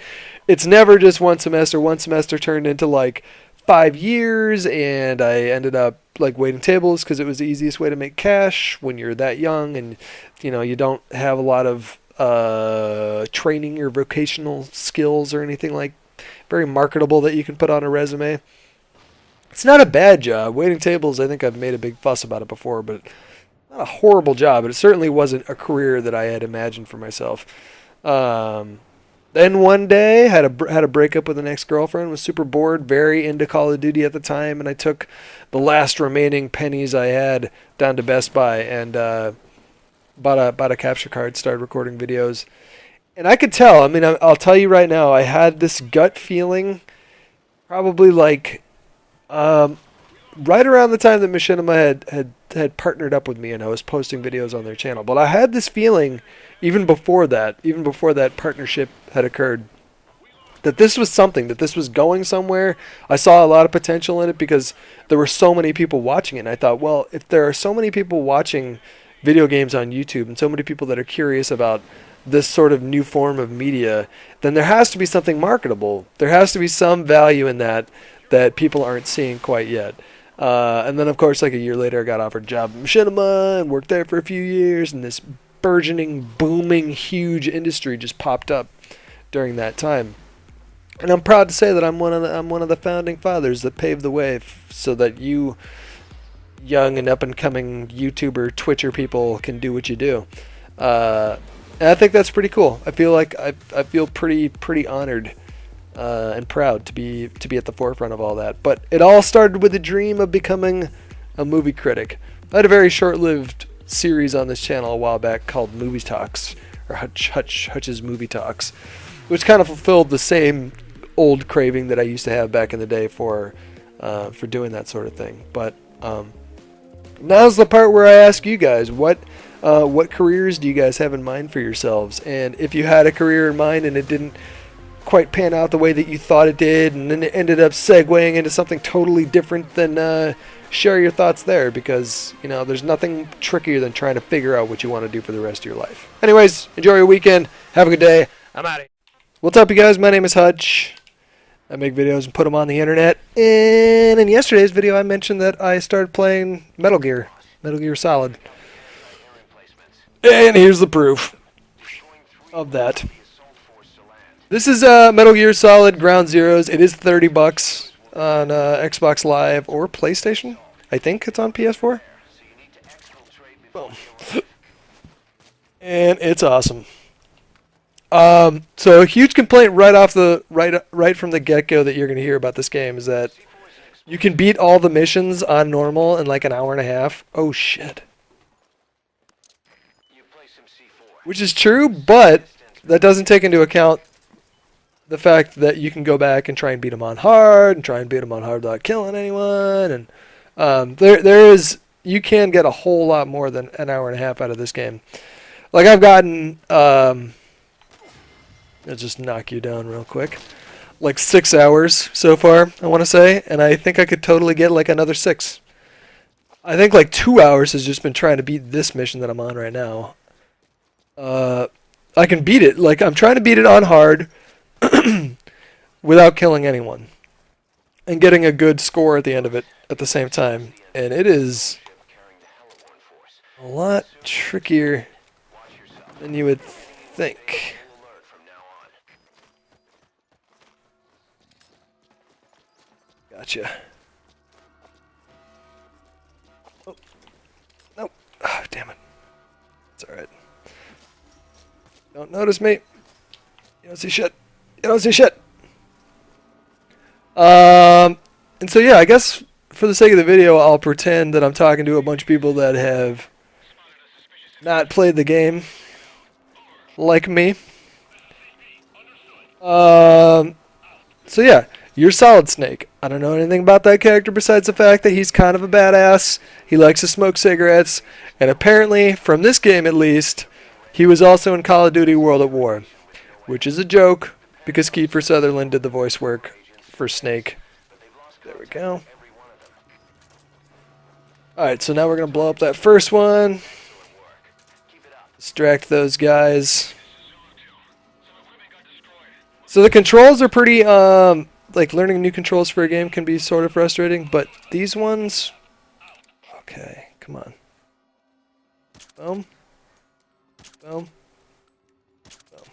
It's never just one semester. One semester turned into like 5 years, and I ended up like waiting tables because it was the easiest way to make cash when you're that young, and you don't have a lot of training or vocational skills or anything like very marketable that you can put on a resume. It's not a bad job. Waiting tables, I think I've made a big fuss about it before, but not a horrible job. But it certainly wasn't a career that I had imagined for myself. Then one day, had a breakup with an ex-girlfriend, was super bored, very into Call of Duty at the time, and I took the last remaining pennies I had down to Best Buy and bought a capture card, started recording videos. And I could tell, I mean, I'll tell you right now, I had this gut feeling probably like right around the time that Machinima had partnered up with me and I was posting videos on their channel. But I had this feeling even before that partnership had occurred, that this was something, that this was going somewhere. I saw a lot of potential in it because there were so many people watching it. And I thought, well, if there are so many people watching video games on YouTube and so many people that are curious about this sort of new form of media, then there has to be something marketable. There has to be some value in that people aren't seeing quite yet. And then, of course, like a year later, I got offered a job at Machinima and worked there for a few years, and this burgeoning, booming, huge industry just popped up during that time. And I'm proud to say that I'm one of the founding fathers that paved the way so that you young and up and coming YouTuber, Twitcher people can do what you do. And I think that's pretty cool. I feel like I feel pretty honored and proud to be at the forefront of all that. But it all started with a dream of becoming a movie critic. I had a very short-lived series on this channel a while back called Movie Talks, or Hutch's Movie Talks, which kind of fulfilled the same old craving that I used to have back in the day for doing that sort of thing. But now's the part where I ask you guys, what careers do you guys have in mind for yourselves? And if you had a career in mind and it didn't quite pan out the way that you thought it did, and then it ended up segueing into something totally different, then share your thoughts there, because there's nothing trickier than trying to figure out what you want to do for the rest of your life. Anyways, enjoy your weekend. Have a good day. I'm out of here. What's up, you guys? My name is Hutch. I make videos and put them on the internet. And in yesterday's video, I mentioned that I started playing Metal Gear Solid. And here's the proof of that. This is Metal Gear Solid Ground Zeroes. It is $30 on Xbox Live or PlayStation. I think it's on PS4. Boom. And it's awesome. So a huge complaint right from the get-go that you're going to hear about this game is that you can beat all the missions on normal in like an hour and a half. Oh shit. Which is true, but that doesn't take into account the fact that you can go back and try and beat them on hard and try and beat them on hard without killing anyone, and you can get a whole lot more than an hour and a half out of this game. Like I've gotten I'll just knock you down real quick. Like 6 hours so far, I want to say, and I think I could totally get like another 6. I think like 2 hours has just been trying to beat this mission that I'm on right now. I can beat it. Like I'm trying to beat it on hard without killing anyone and getting a good score at the end of it at the same time. And it is a lot trickier than you would think. Gotcha. Oh, no. Oh, damn it. It's alright. Don't notice me. You don't see shit. You don't see shit. And so yeah, I guess for the sake of the video, I'll pretend that I'm talking to a bunch of people that have not played the game like me. So yeah, you're Solid Snake. I don't know anything about that character besides the fact that he's kind of a badass. He likes to smoke cigarettes, and apparently, from this game at least, he was also in Call of Duty World at War, which is a joke because Kiefer Sutherland did the voice work for Snake. There we go. Alright, so now we're going to blow up that first one. Distract those guys. So the controls are pretty, like learning new controls for a game can be sort of frustrating, but these ones, okay, come on. Boom. Boom. Boom.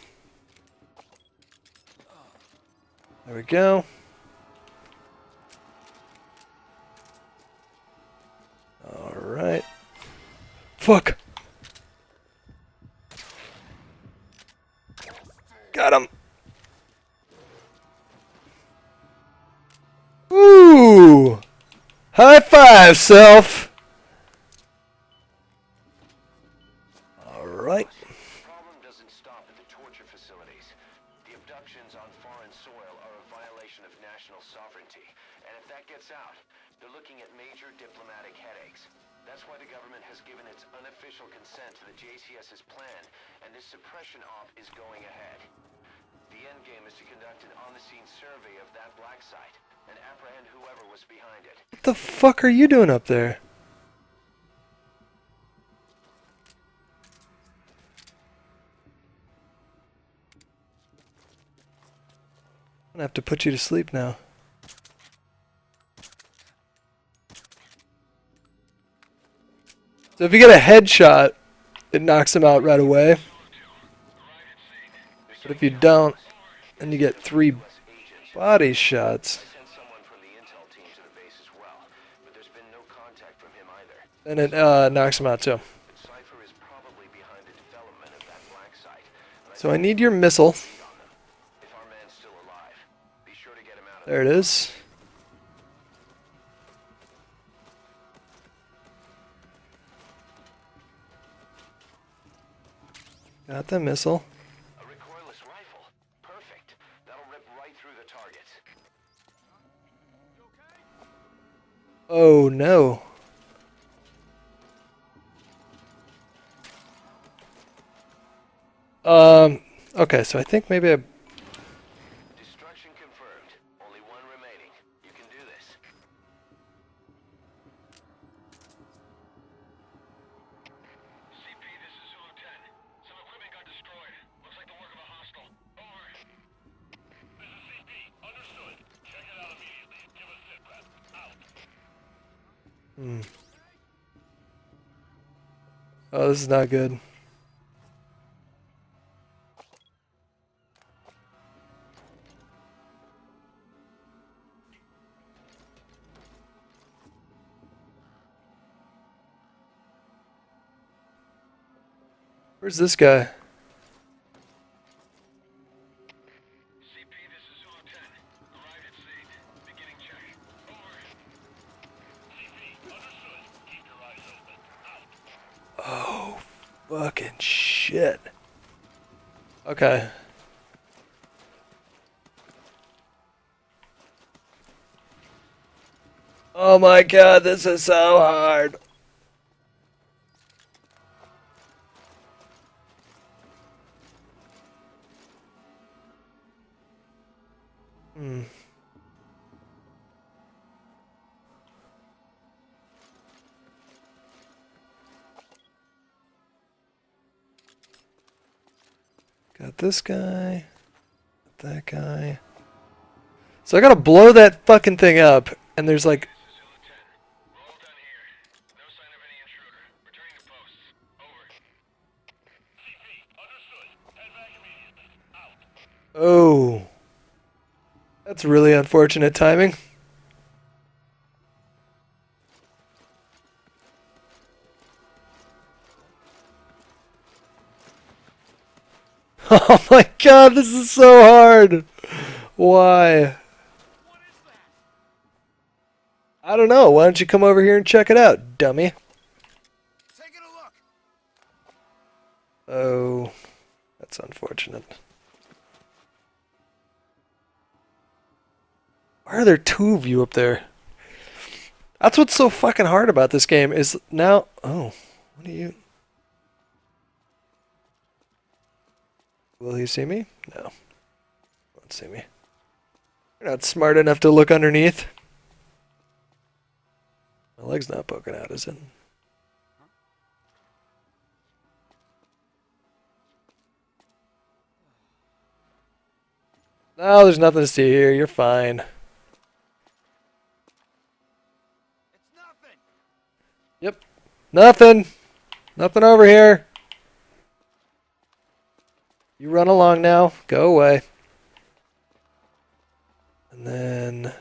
There we go. Alright. Fuck! Got him! Ooh! High five, self! Alright. The problem doesn't stop at the torture facilities. The abductions on foreign soil are a violation of national sovereignty. And if that gets out, they're looking at major diplomatic headaches. That's why the government has given its unofficial consent to the JCS's plan, and this suppression op is going ahead. The end game is to conduct an on-the-scene survey of that black site and apprehend whoever was behind it. What the fuck are you doing up there? I'm gonna have to put you to sleep now. So if you get a headshot, it knocks him out right away. But if you don't, and you get 3 body shots, then it knocks him out too. So I need your missile. There it is. Got the missile. A recoilless rifle. Perfect. That'll rip right through the targets. Oh no. Okay, so I think maybe I... Destruction confirmed. Only one remaining. You can do this. CP, this is Zulu 10. Some equipment got destroyed. Looks like the work of a hostile. Over. This is CP. Understood. Check it out immediately. Give us sit rep. Out. Oh, this is not good. Where's this guy? CP, this is Zulu 10. Arrived at scene. Beginning check. Over. CP, understood. Keep your eyes open. Out. Oh, fucking shit. Okay. Oh my god, this is so hard. Hmm. Got this guy. Got that guy. So I gotta blow that fucking thing up, and there's like... Zulu 10. We're all done here. No sign of any intruder. Returning to posts. Over. CP, understood. Head back immediately. Out. Oh. That's really unfortunate timing. Oh my god, this is so hard. Why? I don't know. Why don't you come over here and check it out, dummy? Taking a look. Oh, that's unfortunate. Why are there two of you up there? That's what's so fucking hard about this game is now... Oh, what are you... Will he see me? No. Won't see me. You're not smart enough to look underneath. My leg's not poking out, is it? No, there's nothing to see here. You're fine. It's nothing. Yep. Nothing. Nothing over here. You run along now. Go away. And then...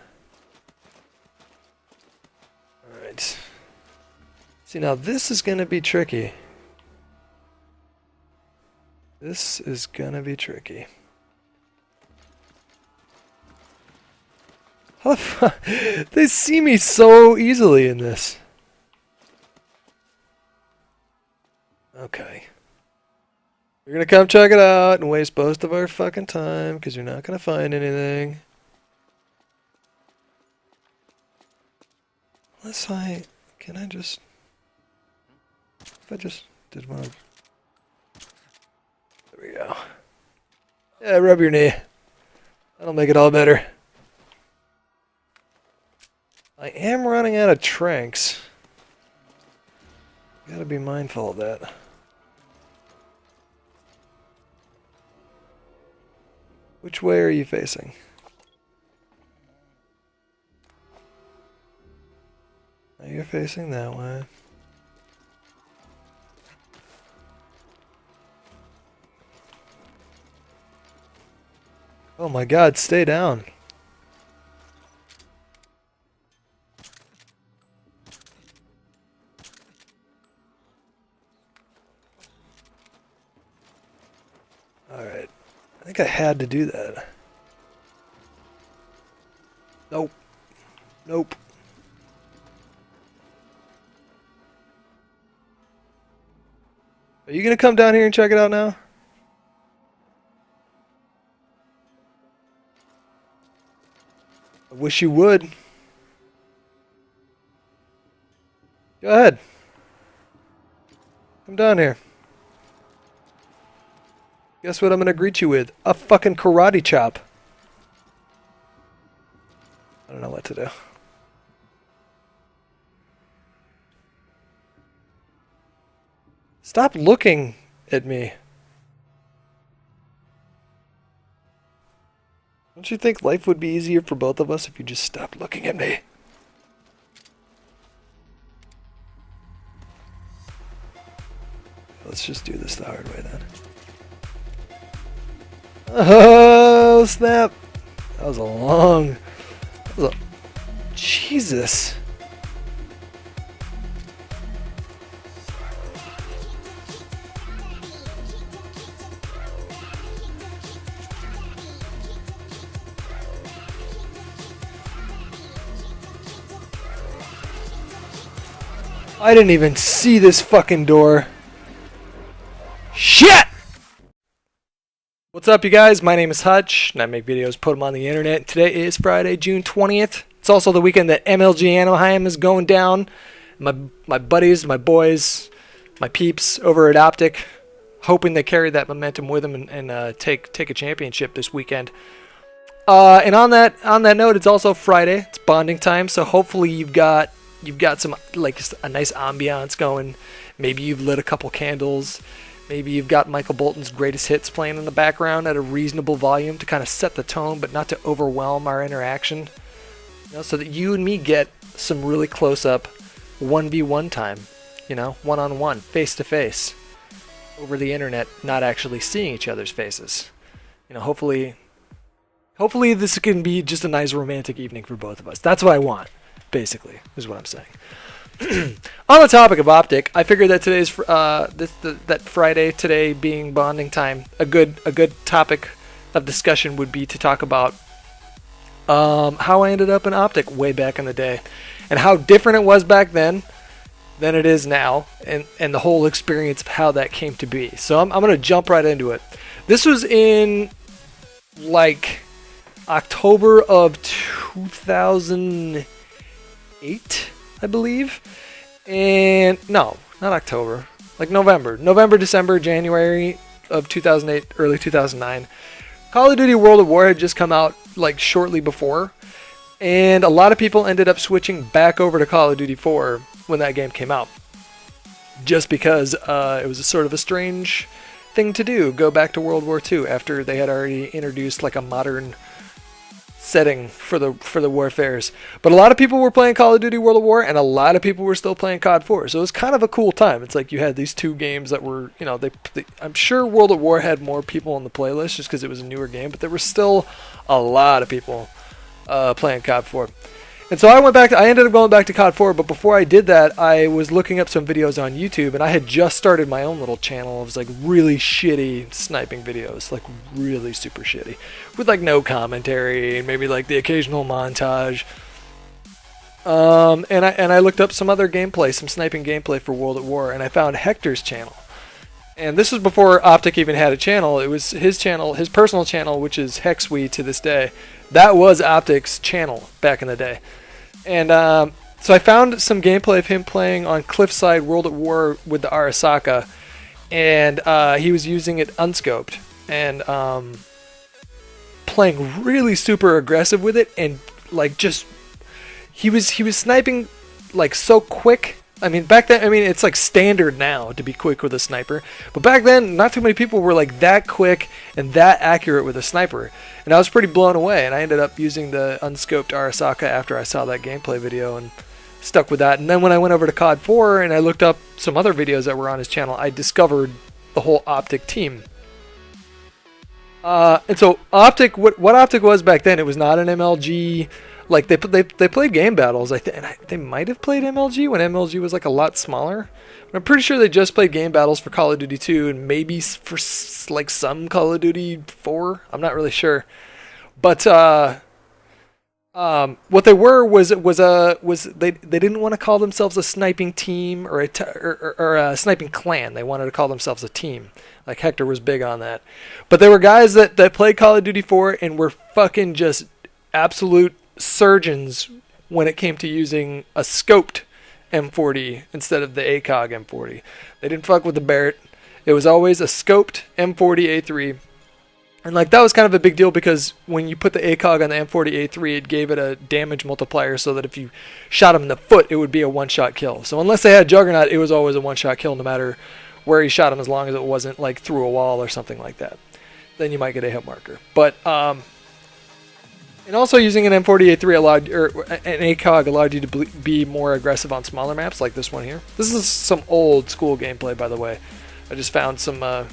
Alright. See, now this is going to be tricky. This is going to be tricky. How the fuck? They see me so easily in this. Okay. You're gonna come check it out and waste most of our fucking time because you're not gonna find anything. Unless I... Can I just... If I just did one of... There we go. Yeah, rub your knee. That'll make it all better. I am running out of tranks. Gotta be mindful of that. Which way are you facing? Now you're facing that way. Oh my god, stay down. Alright. I think I had to do that. Nope. Nope. Are you gonna come down here and check it out now? I wish you would. Go ahead. Come down here. Guess what I'm gonna greet you with? A fucking karate chop. I don't know what to do. Stop looking at me. Don't you think life would be easier for both of us if you just stopped looking at me? Let's just do this the hard way then. Oh, snap. That was a long... Jesus. I didn't even see this fucking door. Shit! What's up, you guys? My name is Hutch, and I make videos, put them on the internet. Today is Friday, June 20th. It's also the weekend that MLG Anaheim is going down. My buddies, my boys, my peeps over at OpTic, hoping they carry that momentum with them and take a championship this weekend. And on that note, it's also Friday. It's bonding time, so hopefully you've got some, like, a nice ambiance going. Maybe you've lit a couple candles. Maybe you've got Michael Bolton's greatest hits playing in the background at a reasonable volume to kind of set the tone, but not to overwhelm our interaction. You know, so that you and me get some really close-up 1v1 time. You know, one-on-one, face-to-face, over the internet, not actually seeing each other's faces. You know, hopefully this can be just a nice romantic evening for both of us. That's what I want, basically, is what I'm saying. On the topic of OpTic, I figured that today's that Friday today being bonding time, a good topic of discussion would be to talk about how I ended up in OpTic way back in the day, and how different it was back then than it is now, and the whole experience of how that came to be. So I'm gonna jump right into it. This was in like October of 2008. I believe. And no, not October. Like November, December, January of 2008, early 2009. Call of Duty World at War had just come out like shortly before. And a lot of people ended up switching back over to Call of Duty 4 when that game came out. Just because it was a sort of a strange thing to do. Go back to World War II after they had already introduced like a modern setting for the warfares. But a lot of people were playing Call of Duty World at War, and a lot of people were still playing COD 4. So it was kind of a cool time. It's like you had these two games that were, you know, I'm sure World at War had more people on the playlist just because it was a newer game, but there were still a lot of people playing COD 4. And so I ended up going back to COD 4, but before I did that, I was looking up some videos on YouTube, and I had just started my own little channel of like really shitty sniping videos, like really super shitty, with like no commentary and maybe like the occasional montage. And I looked up some other gameplay, some sniping gameplay for World at War, and I found Hector's channel. And this was before OpTic even had a channel. It was his channel, his personal channel, which is Hexwe to this day. That was OpTic's channel back in the day. And so I found some gameplay of him playing on Cliffside World at War with the Arasaka. And he was using it unscoped. And playing really super aggressive with it. And like just... He was sniping like so quick. I mean, back then, it's like standard now to be quick with a sniper. But back then, not too many people were like that quick and that accurate with a sniper. And I was pretty blown away. And I ended up using the unscoped Arasaka after I saw that gameplay video and stuck with that. And then when I went over to COD 4 and I looked up some other videos that were on his channel, I discovered the whole OpTic team. And so OpTic, what OpTic was back then, it was not an MLG. Like they played game battles. They might have played MLG when MLG was like a lot smaller. But I'm pretty sure they just played game battles for Call of Duty 2 and maybe for like some Call of Duty 4. I'm not really sure. But what they were was they didn't want to call themselves a sniping team or a sniping clan. They wanted to call themselves a team. Like Hector was big on that. But they were guys that played Call of Duty 4 and were fucking just absolute surgeons when it came to using a scoped M40 instead of the ACOG M40. They didn't fuck with the Barrett. It was always a scoped M40A3. And like that was kind of a big deal because when you put the ACOG on the M40A3, it gave it a damage multiplier so that if you shot him in the foot, it would be a one-shot kill. So unless they had Juggernaut, it was always a one-shot kill no matter where you shot him, as long as it wasn't like through a wall or something like that. Then you might get a hit marker. But and also using an M40A3 an ACOG allowed you to be more aggressive on smaller maps like this one here. This is some old school gameplay, by the way. I just found some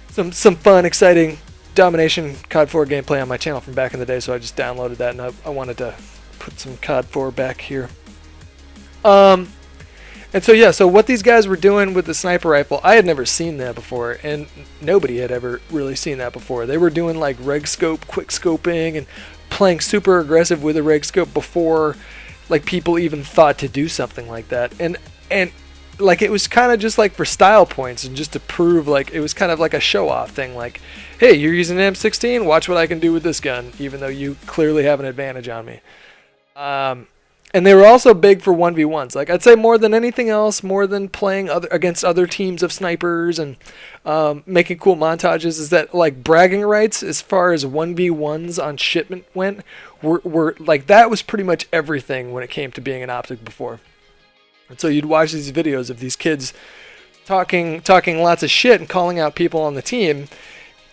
fun, exciting domination COD 4 gameplay on my channel from back in the day, so I just downloaded that, and I wanted to put some COD 4 back here. And so yeah, so what these guys were doing with the sniper rifle, I had never seen that before, and nobody had ever really seen that before. They were doing like reg scope, quick scoping, and playing super aggressive with a reg scope before like people even thought to do something like that. And And like it was kind of just like for style points and just to prove, like it was kind of like a show off thing, like, hey, you're using an M16, watch what I can do with this gun, even though you clearly have an advantage on me. And they were also big for 1v1s. Like I'd say more than anything else, more than playing against other teams of snipers and making cool montages, is that like bragging rights as far as 1v1s on shipment went were like, that was pretty much everything when it came to being an OpTic before. And so you'd watch these videos of these kids talking lots of shit and calling out people on the team,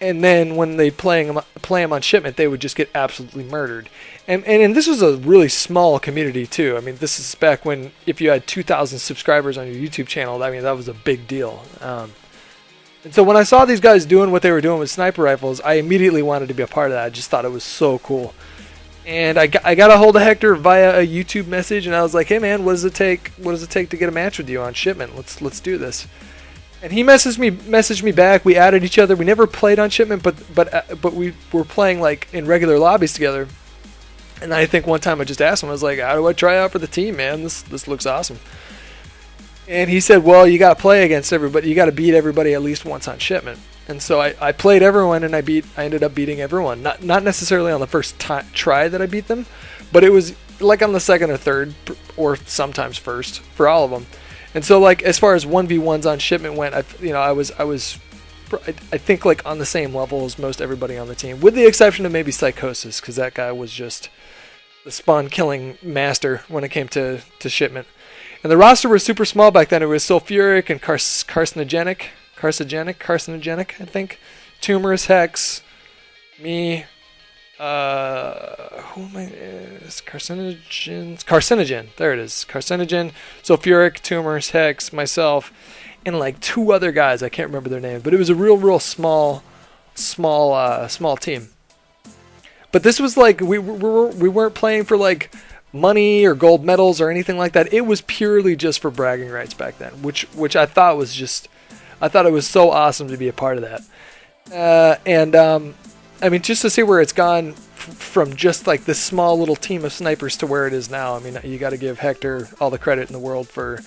and then when they play them on shipment, they would just get absolutely murdered. And this was a really small community too. I mean, this is back when if you had 2,000 subscribers on your YouTube channel, I mean, that was a big deal. And so when I saw these guys doing what they were doing with sniper rifles, I immediately wanted to be a part of that. I just thought it was so cool. And I got a hold of Hector via a YouTube message, and I was like, "Hey man, what does it take? What does it take to get a match with you on shipment? Let's do this." And he messaged me back. We added each other. We never played on shipment, but we were playing like in regular lobbies together. And I think one time I just asked him, I was like, "How do I try out for the team, man? This looks awesome." And he said, "Well, you got to play against everybody. You got to beat everybody at least once on shipment." And so I played everyone, and I ended up beating everyone. Not necessarily on the first try that I beat them, but it was like on the second or third, or sometimes first for all of them. And so like as far as 1v1s on shipment went, I think like on the same level as most everybody on the team, with the exception of maybe Psychosis, because that guy was just the spawn killing master when it came to shipment. And the roster was super small back then. It was sulfuric and carcinogenic, I think. Tumorous, Hex, me, who am I? Carcinogen. There it is. Carcinogen, sulfuric, tumorous, Hex, myself, and like two other guys. I can't remember their name, but it was a real small team. But this was like we weren't playing for like money or gold medals or anything like that. It was purely just for bragging rights back then, which I thought was just, I thought it was so awesome to be a part of that. I mean, just to see where it's gone from just like this small little team of snipers to where it is now. I mean, you got to give Hector all the credit in the world for,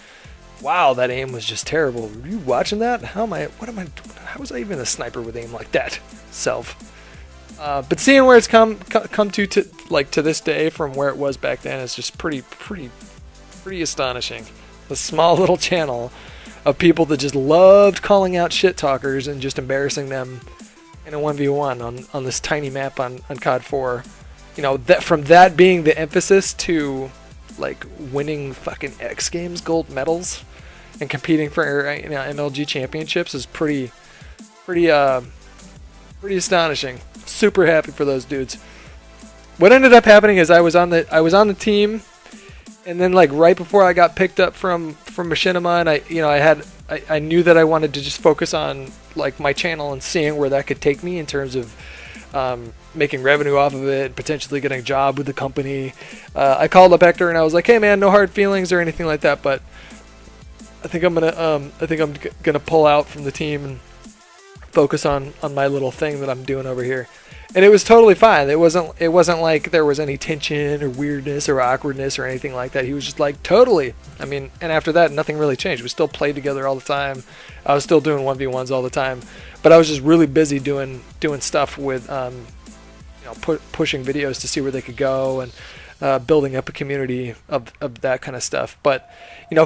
wow, that aim was just terrible. Were you watching that? How was I even a sniper with aim like that? But seeing where it's come to like to this day from where it was back then is just pretty astonishing. A small little channel of people that just loved calling out shit talkers and just embarrassing them in a 1v1 on this tiny map on COD 4. You know, that from that being the emphasis to like winning fucking X Games gold medals and competing for MLG championships is pretty astonishing. Super happy for those dudes. What ended up happening is I was on the team, and then like right before I got picked up from Machinima, and I knew that I wanted to just focus on like my channel and seeing where that could take me in terms of making revenue off of it, potentially getting a job with the company. I called up Hector and I was like, "Hey man, no hard feelings or anything like that, but I think I'm gonna pull out from the team and focus on my little thing that I'm doing over here." And it was totally fine. It wasn't like there was any tension or weirdness or awkwardness or anything like that. He was just like, totally. I mean, and after that, nothing really changed. We still played together all the time. I was still doing 1v1s all the time, but I was just really busy doing stuff with pushing videos to see where they could go and building up a community of that kind of stuff. But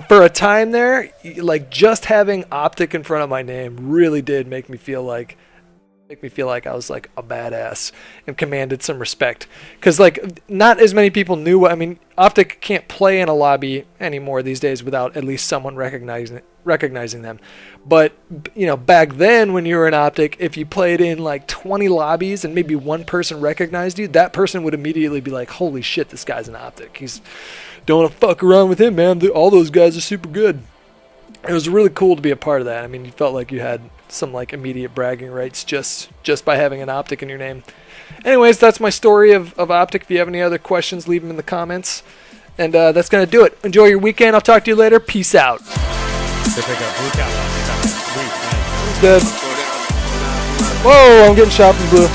for a time there, like just having OpTic in front of my name really did make me feel like I was like a badass and commanded some respect, because like not as many people knew. I mean, OpTic can't play in a lobby anymore these days without at least someone recognizing them. But back then when you were in OpTic, if you played in like 20 lobbies and maybe one person recognized you, that person would immediately be like, holy shit, this guy's an OpTic. Don't want to fuck around with him, man. All those guys are super good. It was really cool to be a part of that. I mean, you felt like you had some like immediate bragging rights just by having an OpTic in your name. Anyways, that's my story of OpTic. If you have any other questions, leave them in the comments. And that's going to do it. Enjoy your weekend. I'll talk to you later. Peace out. Dead. Whoa, I'm getting shot from blue.